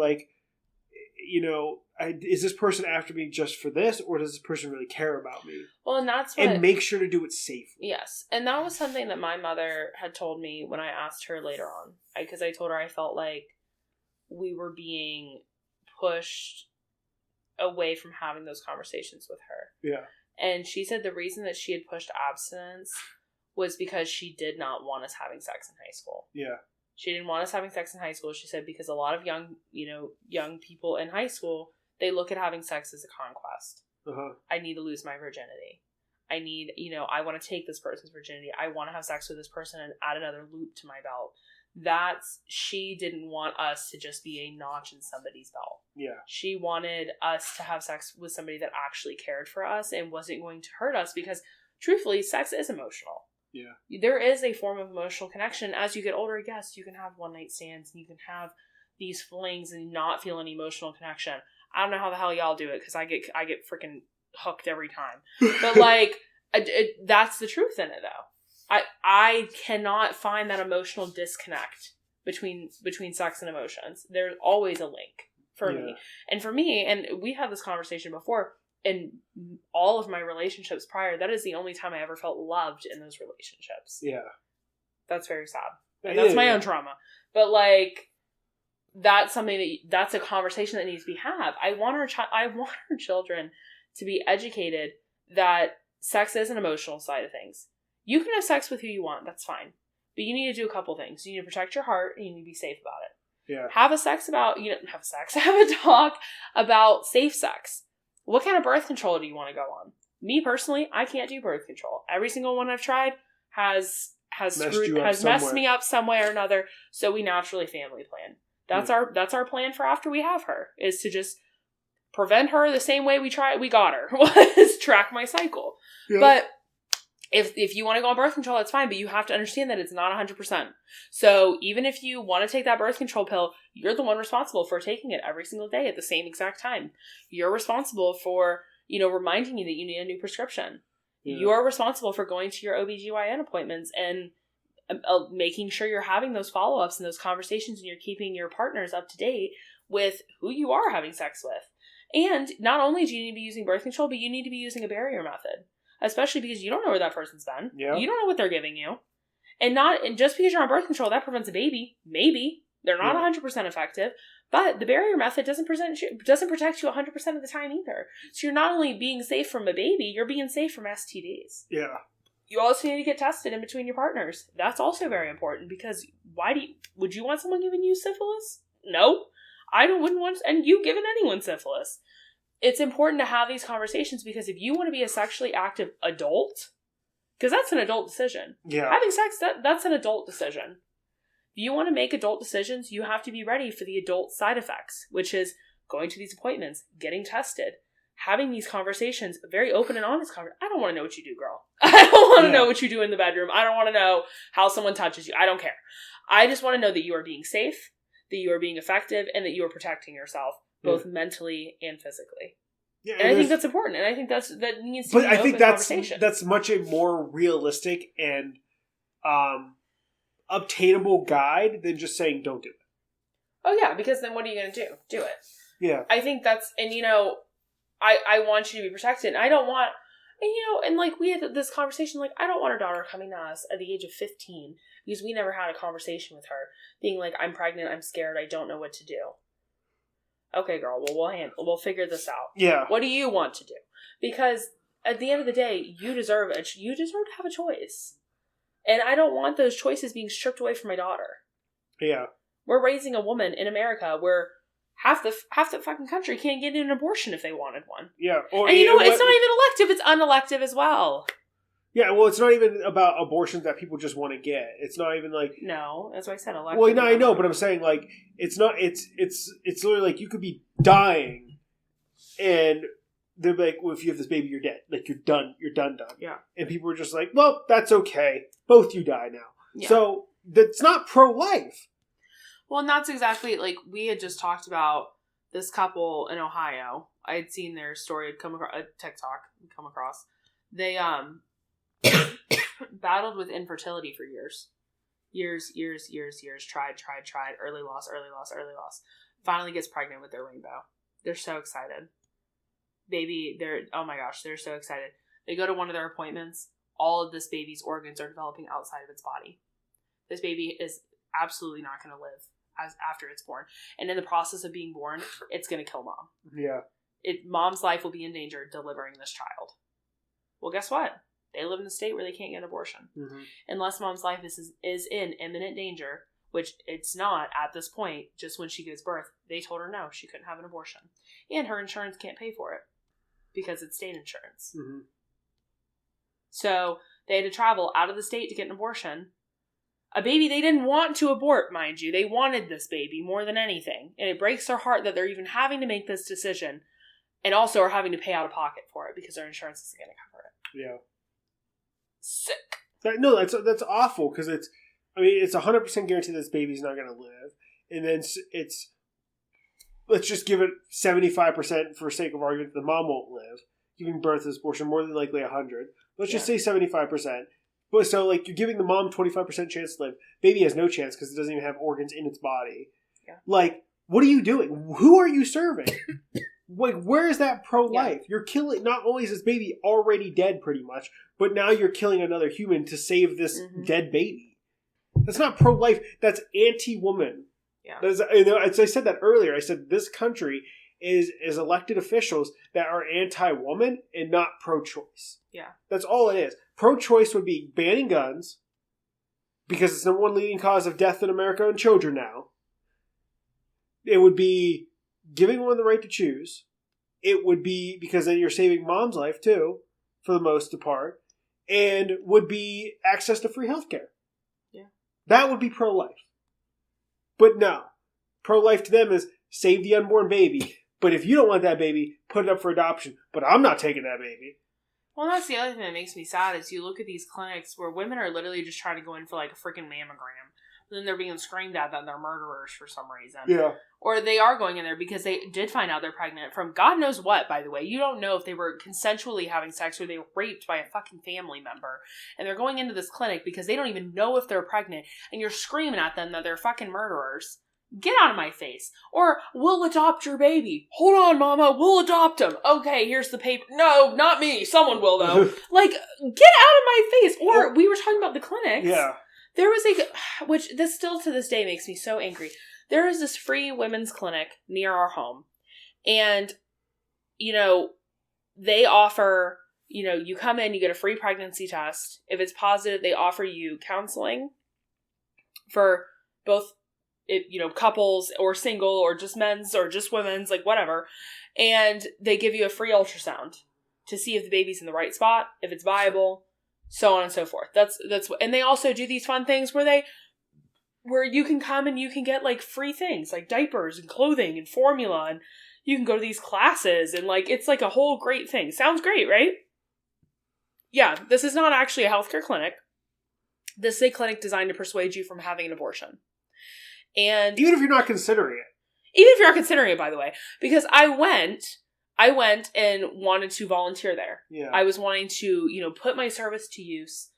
is this person after me just for this, or does this person really care about me? Well, and that's and make sure to do it safely. Yes, and that was something that my mother had told me when I asked her later on, because I told her I felt like we were being pushed away from having those conversations with her. Yeah, and she said the reason that she had pushed abstinence was because she did not want us having sex in high school. Yeah. She didn't want us having sex in high school, she said, because a lot of young people in high school, they look at having sex as a conquest. Uh-huh. I need to lose my virginity. I need, I want to take this person's virginity. I want to have sex with this person and add another loop to my belt. She didn't want us to just be a notch in somebody's belt. Yeah. She wanted us to have sex with somebody that actually cared for us and wasn't going to hurt us, because truthfully, sex is emotional. Yeah. There is a form of emotional connection. As you get older, yes, you can have one night stands and you can have these flings and not feel an emotional connection. I don't know how the hell y'all do it, because I get freaking hooked every time. But that's the truth in it, though. I cannot find that emotional disconnect between sex and emotions. There's always a link for me. And for me, and we had this conversation before, in all of my relationships prior, that is the only time I ever felt loved in those relationships. Yeah. That's very sad. And that's my own trauma. But that's something that's a conversation that needs to be had. I want our children to be educated that sex is an emotional side of things. You can have sex with who you want, that's fine. But you need to do a couple things. You need to protect your heart, and you need to be safe about it. Yeah. Have a talk about safe sex. What kind of birth control do you want to go on? Me personally, I can't do birth control. Every single one I've tried has messed me up some way or another. So we naturally family plan. That's our plan for after we have her, is to just prevent her the same way we got her, was track my cycle. Yeah. But if you want to go on birth control, that's fine, but you have to understand that it's not 100%. So even if you want to take that birth control pill, you're the one responsible for taking it every single day at the same exact time. You're responsible for, reminding you that you need a new prescription. Yeah. You are responsible for going to your OBGYN appointments and making sure you're having those follow-ups and those conversations, and you're keeping your partners up to date with who you are having sex with. And not only do you need to be using birth control, but you need to be using a barrier method. Especially because you don't know where that person's been. Yeah. You don't know what they're giving you. And just because you're on birth control, that prevents a baby. Maybe. They're not 100% effective. But the barrier method doesn't protect you 100% of the time either. So you're not only being safe from a baby, you're being safe from STDs. Yeah. You also need to get tested in between your partners. That's also very important, because would you want someone giving you syphilis? No. I wouldn't want, and you giving anyone syphilis. it's important to have these conversations because if you want to be a sexually active adult, because that's an adult decision. Yeah. Having sex, that's an adult decision. If you want to make adult decisions, you have to be ready for the adult side effects, which is going to these appointments, getting tested, having these conversations, very open and honest conversations. I don't want to know what you do, girl. I don't want to know what you do in the bedroom. I don't want to know how someone touches you. I don't care. I just want to know that you are being safe, that you are being effective, and that you are protecting yourself, both mentally and physically. Yeah, and I think that's important, and I think that needs to be an open conversation. That's much a more realistic and obtainable guide than just saying don't do it. Oh yeah, because then what are you going to do? Do it. Yeah. I think that's, and I want you to be protected. And I don't want, and like we had this conversation, like I don't want our daughter coming to us at the age of 15 because we never had a conversation with her being like, I'm pregnant, I'm scared, I don't know what to do. Okay, girl, well, we'll figure this out. Yeah. What do you want to do? Because at the end of the day, you deserve to have a choice. And I don't want those choices being stripped away from my daughter. Yeah. We're raising a woman in America where half the fucking country can't get an abortion if they wanted one. Yeah. And you know what? It's not even elective, it's unelective as well. Yeah, well, it's not even about abortions that people just want to get. It's not even like... No, that's why I said elective. Well, no, I know, but I'm saying, like, it's not... It's literally like you could be dying and they're like, well, if you have this baby, you're dead. Like, you're done. You're done. Yeah. And people are just like, well, that's okay. Both you die now. Yeah. So, that's not pro-life. Well, and that's exactly, like, we had just talked about this couple in Ohio. I had seen their story, had come across, TikTok, come across. They, battled with infertility for years. Years. Tried. Early loss. Finally gets pregnant with their rainbow. They're so excited. Baby, oh my gosh, they're so excited. They go to one of their appointments. All of this baby's organs are developing outside of its body. This baby is absolutely not going to live after it's born. And in the process of being born, it's going to kill mom. Yeah. Mom's life will be in danger delivering this child. Well, guess what? They live in a state where they can't get an abortion. Mm-hmm. Unless mom's life is in imminent danger, which it's not at this point, just when she gives birth, they told her no, she couldn't have an abortion. And her insurance can't pay for it because it's state insurance. Mm-hmm. So they had to travel out of the state to get an abortion. A baby they didn't want to abort, mind you. They wanted this baby more than anything. And it breaks their heart that they're even having to make this decision and also are having to pay out of pocket for it because their insurance isn't going to cover it. Yeah. Sick. No, that's awful because it's 100% guaranteed this baby's not going to live. And then it's let's just give it 75% for sake of argument the mom won't live. Giving birth to this abortion, more than likely 100. Let's just say 75%. But so like you're giving the mom 25% chance to live. Baby has no chance because it doesn't even have organs in its body. Yeah. Like, what are you doing? Who are you serving? Like, where is that pro-life? Yeah. You're killing, not only is this baby already dead pretty much, but now you're killing another human to save this dead baby. That's not pro-life. That's anti-woman. Yeah. As I said that earlier, I said this country is elected officials that are anti-woman and not pro-choice. Yeah. That's all it is. Pro-choice would be banning guns because it's the number one leading cause of death in America and children now. It would be giving women the right to choose. It would be because then you're saving mom's life too, for the most part, and would be access to free healthcare. Yeah. That would be pro-life. But no. Pro-life to them is save the unborn baby. But if you don't want that baby, put it up for adoption. But I'm not taking that baby. Well, that's the other thing that makes me sad is you look at these clinics where women are literally just trying to go in for like a freaking mammogram. But then they're being screamed at that they're murderers for some reason. Yeah. Or they are going in there because they did find out they're pregnant from God knows what, by the way. You don't know if they were consensually having sex or they were raped by a fucking family member. And they're going into this clinic because they don't even know if they're pregnant. And you're screaming at them that they're fucking murderers. Get out of my face. Or, we'll adopt your baby. Hold on, mama. We'll adopt him. Okay, here's the paper. No, not me. Someone will, though. Like, get out of my face. Or, we were talking about the clinics. Yeah. There was which this still to this day makes me so angry. There is this free women's clinic near our home. And, they offer, you come in, you get a free pregnancy test. If it's positive, they offer you counseling for both, couples or single or just men's or just women's, like whatever. And they give you a free ultrasound to see if the baby's in the right spot, if it's viable, so on and so forth. That's and they also do these fun things where you can come and you can get like free things like diapers and clothing and formula, and you can go to these classes, and like it's like a whole great thing. Sounds great, right? Yeah, this is not actually a healthcare clinic. This is a clinic designed to persuade you from having an abortion. And even if you're not considering it. Even if you're not considering it, by the way. Because I went and wanted to volunteer there. Yeah. I was wanting to, put my service to use,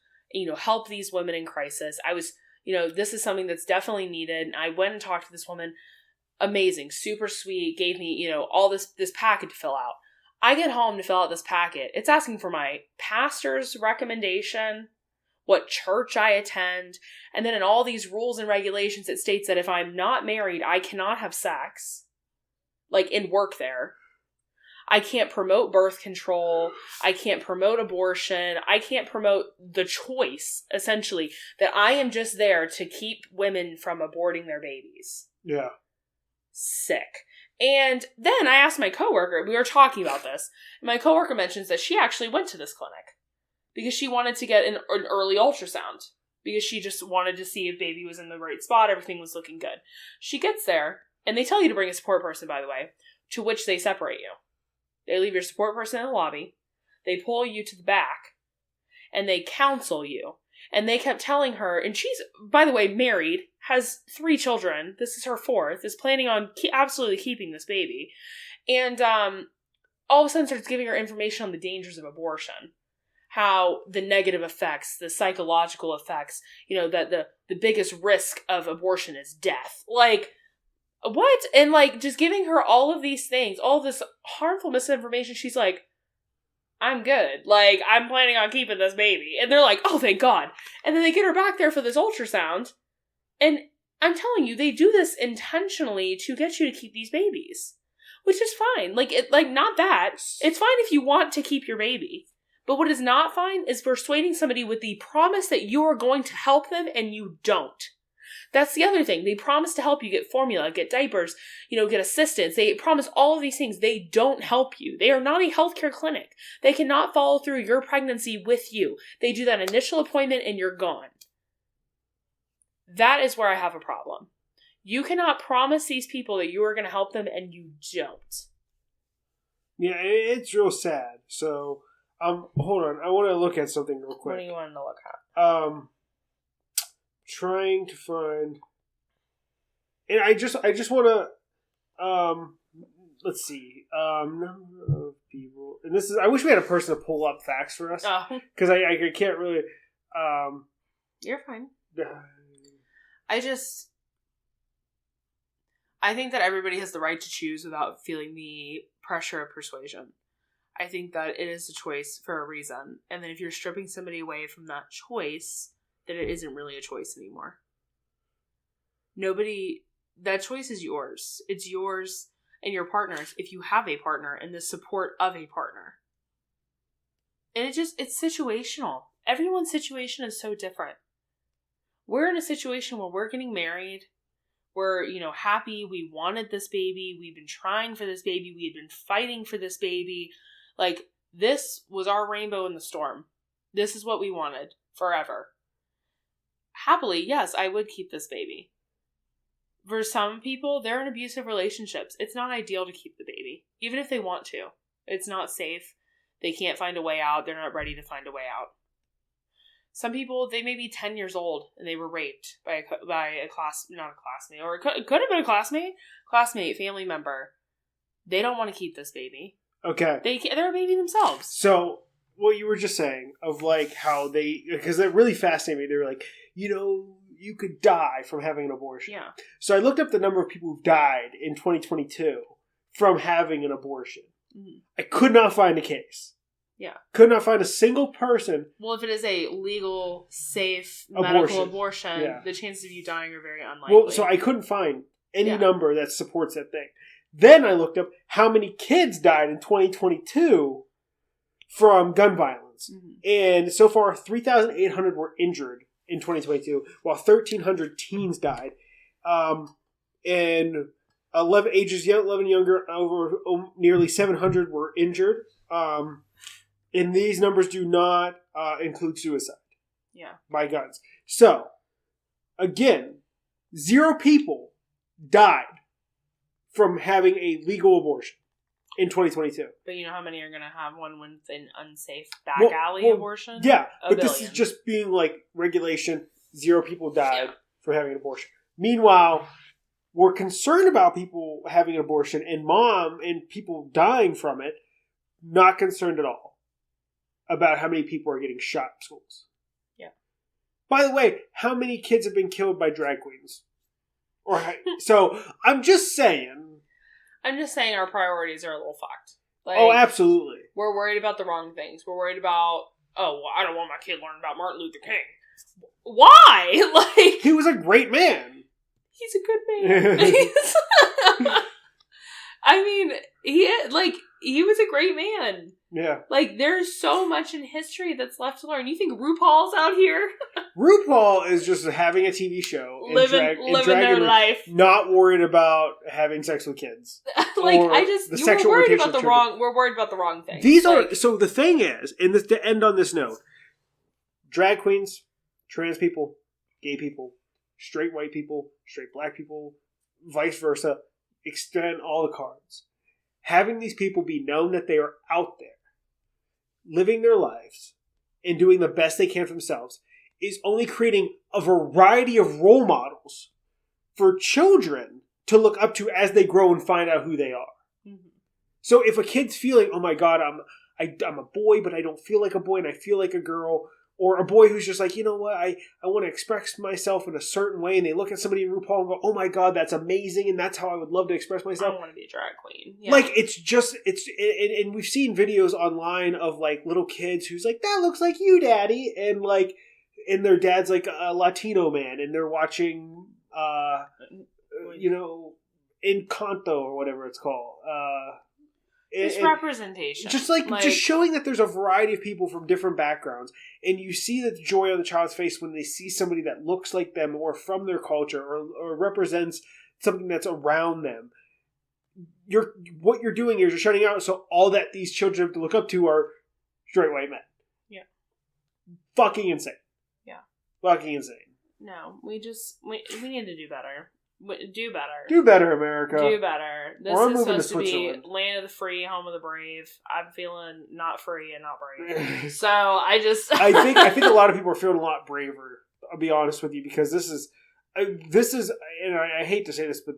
help these women in crisis. I was, this is something that's definitely needed. And I went and talked to this woman. Amazing. Super sweet. Gave me, all this packet to fill out. I get home to fill out this packet. It's asking for my pastor's recommendation, what church I attend, and then in all these rules and regulations, it states that if I'm not married, I cannot have sex, like in work there. I can't promote birth control. I can't promote abortion. I can't promote the choice, essentially, that I am just there to keep women from aborting their babies. Yeah. Sick. And then I asked my coworker, we were talking about this, and my coworker mentions that she actually went to this clinic because she wanted to get an early ultrasound because she just wanted to see if baby was in the right spot, everything was looking good. She gets there, and they tell you to bring a support person, by the way, to which they separate you. They leave your support person in the lobby, they pull you to the back, and they counsel you. And they kept telling her, and she's, by the way, married, has 3 children. This is her 4th, is planning on absolutely keeping this baby. And all of a sudden starts giving her information on the dangers of abortion. How the negative effects, the psychological effects, that the biggest risk of abortion is death. Like, what? And like, just giving her all of these things, all this harmful misinformation, she's like, I'm good. Like, I'm planning on keeping this baby. And they're like, oh, thank God. And then they get her back there for this ultrasound. And I'm telling you, they do this intentionally to get you to keep these babies. Which is fine. Not that. It's fine if you want to keep your baby. But what is not fine is persuading somebody with the promise that you are going to help them and you don't. That's the other thing. They promise to help you get formula, get diapers, get assistance. They promise all of these things. They don't help you. They are not a healthcare clinic. They cannot follow through your pregnancy with you. They do that initial appointment and you're gone. That is where I have a problem. You cannot promise these people that you are going to help them and you don't. Yeah, it's real sad. So, hold on. I want to look at something real quick. What do you want to look at? Trying to find, and I just want to, let's see, number of people, and this is, I wish we had a person to pull up facts for us, because I can't really, You're fine. I think that everybody has the right to choose without feeling the pressure of persuasion. I think that it is a choice for a reason, and then if you're stripping somebody away from that choice, that it isn't really a choice anymore. That choice is yours. It's yours and your partner's if you have a partner and the support of a partner. And it's situational. Everyone's situation is so different. We're in a situation where we're getting married. We're, happy. We wanted this baby. We've been trying for this baby. We had been fighting for this baby. Like, this was our rainbow in the storm. This is what we wanted forever. Happily, yes, I would keep this baby. For some people, they're in abusive relationships. It's not ideal to keep the baby, even if they want to. It's not safe. They can't find a way out. They're not ready to find a way out. Some people, they may be 10 years old and they were raped by a classmate, or it could have been a classmate, family member. They don't want to keep this baby. Okay. They're a baby themselves. So, what you were just saying of like how because that really fascinated me. They were like, you could die from having an abortion. Yeah. So I looked up the number of people who've died in 2022 from having an abortion. Mm-hmm. I could not find a case. Yeah. Could not find a single person. Well, if it is a legal, safe medical abortion, the chances of you dying are very unlikely. Well, so I couldn't find any number that supports that thing. Then I looked up how many kids died in 2022 from gun violence. Mm-hmm. And so far, 3,800 were injured in 2022, while 1,300 teens died. And ages 11 younger, over nearly 700 were injured. And these numbers do not include suicide. Yeah. By guns. So, again, 0 people died from having a legal abortion in 2022. But you know how many are going to have one with an unsafe back alley abortion? Yeah, A but billion. this is just being like regulation. 0 people died from having an abortion. Meanwhile, we're concerned about people having an abortion and people dying from it. Not concerned at all about how many people are getting shot in schools. Yeah. By the way, how many kids have been killed by drag queens? So I'm just saying. Our priorities are a little fucked. Like, oh, absolutely. We're worried about the wrong things. We're worried about, I don't want my kid learning about Martin Luther King. Why? Like, he was a great man. He's a good man. I mean, he was a great man. Yeah. Like, there's so much in history that's left to learn. You think RuPaul's out here? RuPaul is just having a TV show. Living their life. Not worried about having sex with kids. We're worried about the wrong thing. So the thing is, to end on this note, drag queens, trans people, gay people, straight white people, straight black people, vice versa, extend all the cards. Having these people be known that they are out there, living their lives, and doing the best they can for themselves is only creating a variety of role models for children to look up to as they grow and find out who they are. Mm-hmm. So if a kid's feeling, oh my God, I'm a boy, but I don't feel like a boy and I feel like a girl, or a boy who's just like, you know what, I want to express myself in a certain way, and they look at somebody in RuPaul and go, oh my God, that's amazing, and that's how I would love to express myself. I want to be a drag queen. Yeah. Like, and we've seen videos online of, like, little kids who's like, that looks like you, Daddy, and, like, and their dad's, like, a Latino man, and they're watching, Encanto, or whatever it's called. It's representation. Just just showing that there's a variety of people from different backgrounds, and you see the joy on the child's face when they see somebody that looks like them or from their culture or represents something that's around them. What you're doing is you're shutting out so all that these children have to look up to are straight white men. Yeah. Fucking insane. Yeah. Fucking insane. No, we need to do better. Do better. Do better, America. Do better. This is supposed to be land of the free, home of the brave. I'm feeling not free and not brave. So I think a lot of people are feeling a lot braver. I'll be honest with you, because this is, and I hate to say this, but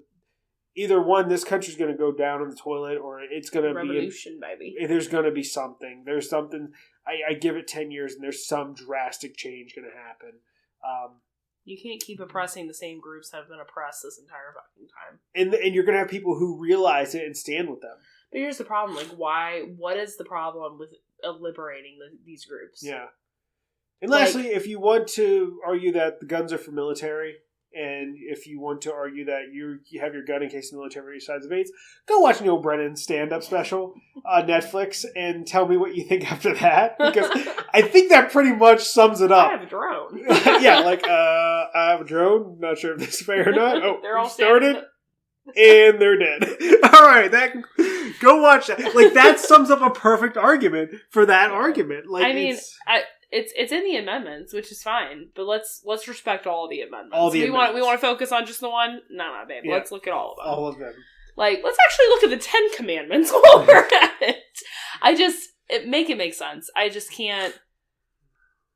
either one, this country's going to go down in the toilet, or it's going to be revolution, baby. There's going to be something. There's something. I give it 10 years, and there's some drastic change going to happen. You can't keep oppressing the same groups that have been oppressed this entire fucking time. And you're going to have people who realize it and stand with them. But here's the problem. Like, why? What is the problem with liberating these groups? Yeah. And lastly, if you want to argue that the guns are for military, and if you want to argue that you have your gun in case the military decides to invade, go watch Neil Brennan's stand-up special on Netflix and tell me what you think after that. Because I think that pretty much sums it up. I have a drone. Yeah, I have a drone. Not sure if this is fair or not. Oh, they're all started, and they're dead. All right, go watch that. Like, that sums up a perfect argument for that argument. Like, It's in the amendments, which is fine, but let's respect all of the amendments. We want to focus on just the one? No, babe. Yeah. Let's look at all of them. All of them. Like, let's actually look at the 10 Commandments while we're at it. Make it make sense. I just can't.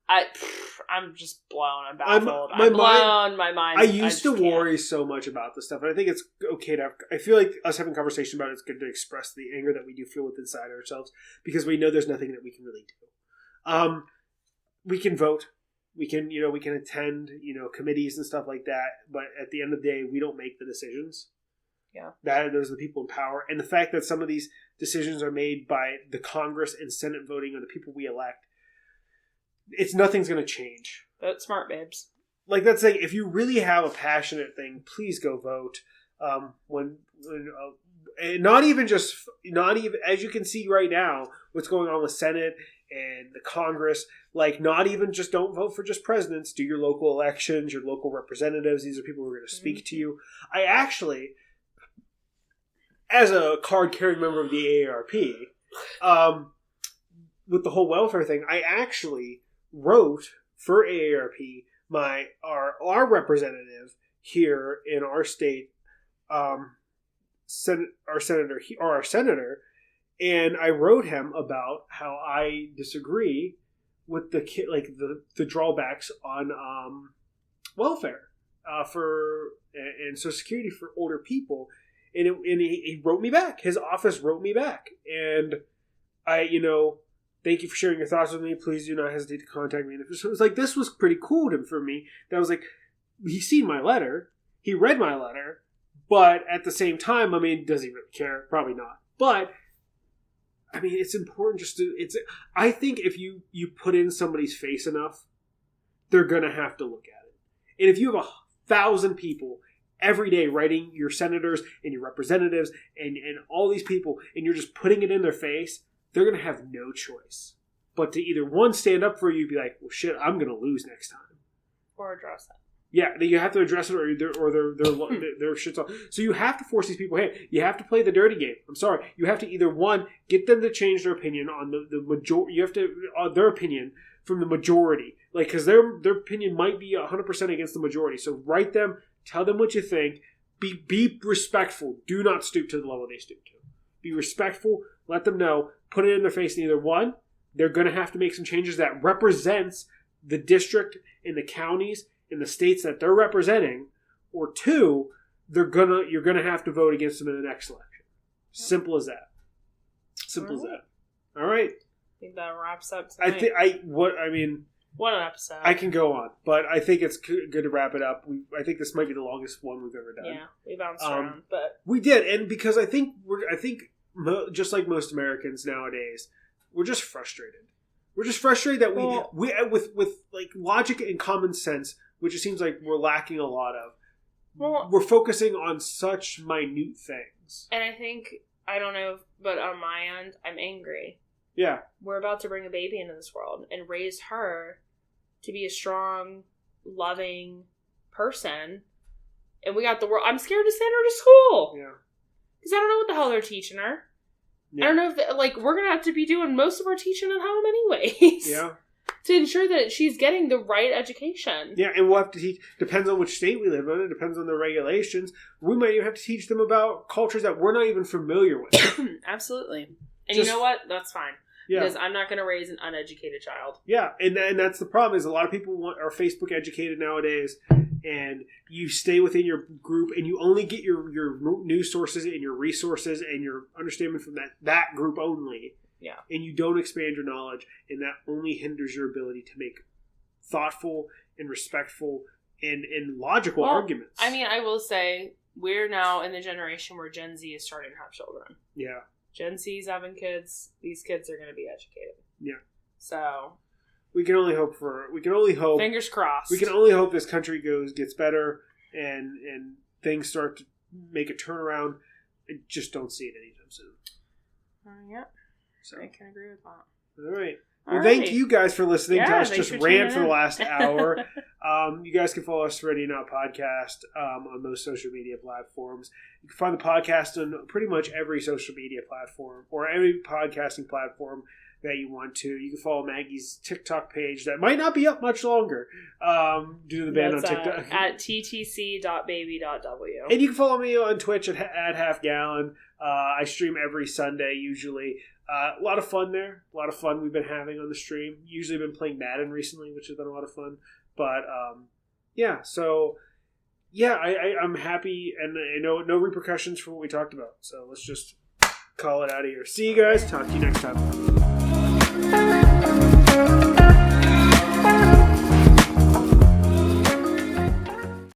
I'm just blown. I'm baffled. My mind. I used to worry so much about this stuff, and I think it's okay to have. I feel like us having a conversation about it's good to express the anger that we do feel within inside ourselves, because we know there's nothing that we can really do. We can vote. We can attend, committees and stuff like that. But at the end of the day, we don't make the decisions. Yeah. Those are the people in power. And the fact that some of these decisions are made by the Congress and Senate voting on the people we elect, nothing's going to change. That's smart, babes. Like, that's like, if you really have a passionate thing, please go vote. Not even, as you can see right now, what's going on with Senate and the Congress, like, not even just don't vote for just presidents. Do your local elections, your local representatives. These are people who are going to speak to you. I actually, as a card-carrying member of the AARP, with the whole welfare thing, I actually wrote for AARP our representative here in our state, our senator, and I wrote him about how I disagree with the drawbacks on welfare and Social Security for older people, and he wrote me back. His office wrote me back, and I, thank you for sharing your thoughts with me. Please do not hesitate to contact me. And it was like, this was pretty cool for me. That was like, he's seen my letter, he read my letter, but at the same time, I mean, does he really care? Probably not. But I mean, it's important I think if you put in somebody's face enough, they're going to have to look at it. And if you have 1,000 people every day writing your senators and your representatives and all these people, and you're just putting it in their face, they're going to have no choice but to either, one, stand up for you, be like, well, shit, I'm going to lose next time. Or address it. Yeah, you have to address it, or their shit's off. So you have to force these people. Hey, you have to play the dirty game. I'm sorry. You have to either, one, get them to change their opinion on the majority. You have to their opinion from the majority, because their opinion might be 100% against the majority. So write them, tell them what you think. Be respectful. Do not stoop to the level they stoop to. Be respectful. Let them know. Put it in their face. And either, one, they're going to have to make some changes that represents the district and the counties in the states that they're representing, or two, you're gonna have to vote against them in the next election. Simple as that. Simple as that. All right. I think that wraps up tonight. What an episode. I can go on, but I think it's good to wrap it up. I think this might be the longest one we've ever done. Yeah, we bounced around, but we did, and because I think just like most Americans nowadays, we're just frustrated. We're just frustrated that we with like logic and common sense, which it seems like we're lacking a lot of. Well, we're focusing on such minute things. And I think, I don't know, but on my end, I'm angry. Yeah. We're about to bring a baby into this world and raise her to be a strong, loving person. And we got the world. I'm scared to send her to school. Yeah. Because I don't know what the hell they're teaching her. Yeah. I don't know if, we're going to have to be doing most of our teaching at home anyways. Yeah. To ensure that she's getting the right education. Yeah, and we'll have to teach, depends on which state we live in, it depends on the regulations. We might even have to teach them about cultures that we're not even familiar with. Absolutely. And you know what? That's fine. Yeah. Because I'm not going to raise an uneducated child. Yeah, and that's the problem, is a lot of people are Facebook educated nowadays, and you stay within your group, and you only get your news sources and your resources and your understanding from that group only. Yeah. And you don't expand your knowledge, and that only hinders your ability to make thoughtful and respectful and logical arguments. I mean, I will say, we're now in the generation where Gen Z is starting to have children. Yeah. Gen Z's having kids. These kids are going to be educated. Yeah. So we can only hope. Fingers crossed. We can only hope this country gets better and things start to make a turnaround. I just don't see it anytime soon. Yeah. So I can agree with that. All right. Well, thank you guys for listening to us just rant for the last hour. You guys can follow us for Ready Not Podcast on most social media platforms. You can find the podcast on pretty much every social media platform or every podcasting platform that you want to. You can follow Maggie's TikTok page that might not be up much longer due to the ban on TikTok. At ttc.baby.w. And you can follow me on Twitch at Half Gallon. I stream every Sunday usually. A lot of fun there. A lot of fun we've been having on the stream. Usually been playing Madden recently, which has been a lot of fun. But, I'm happy, and I know no repercussions for what we talked about. So let's just call it out of here. See you guys. Talk to you next time.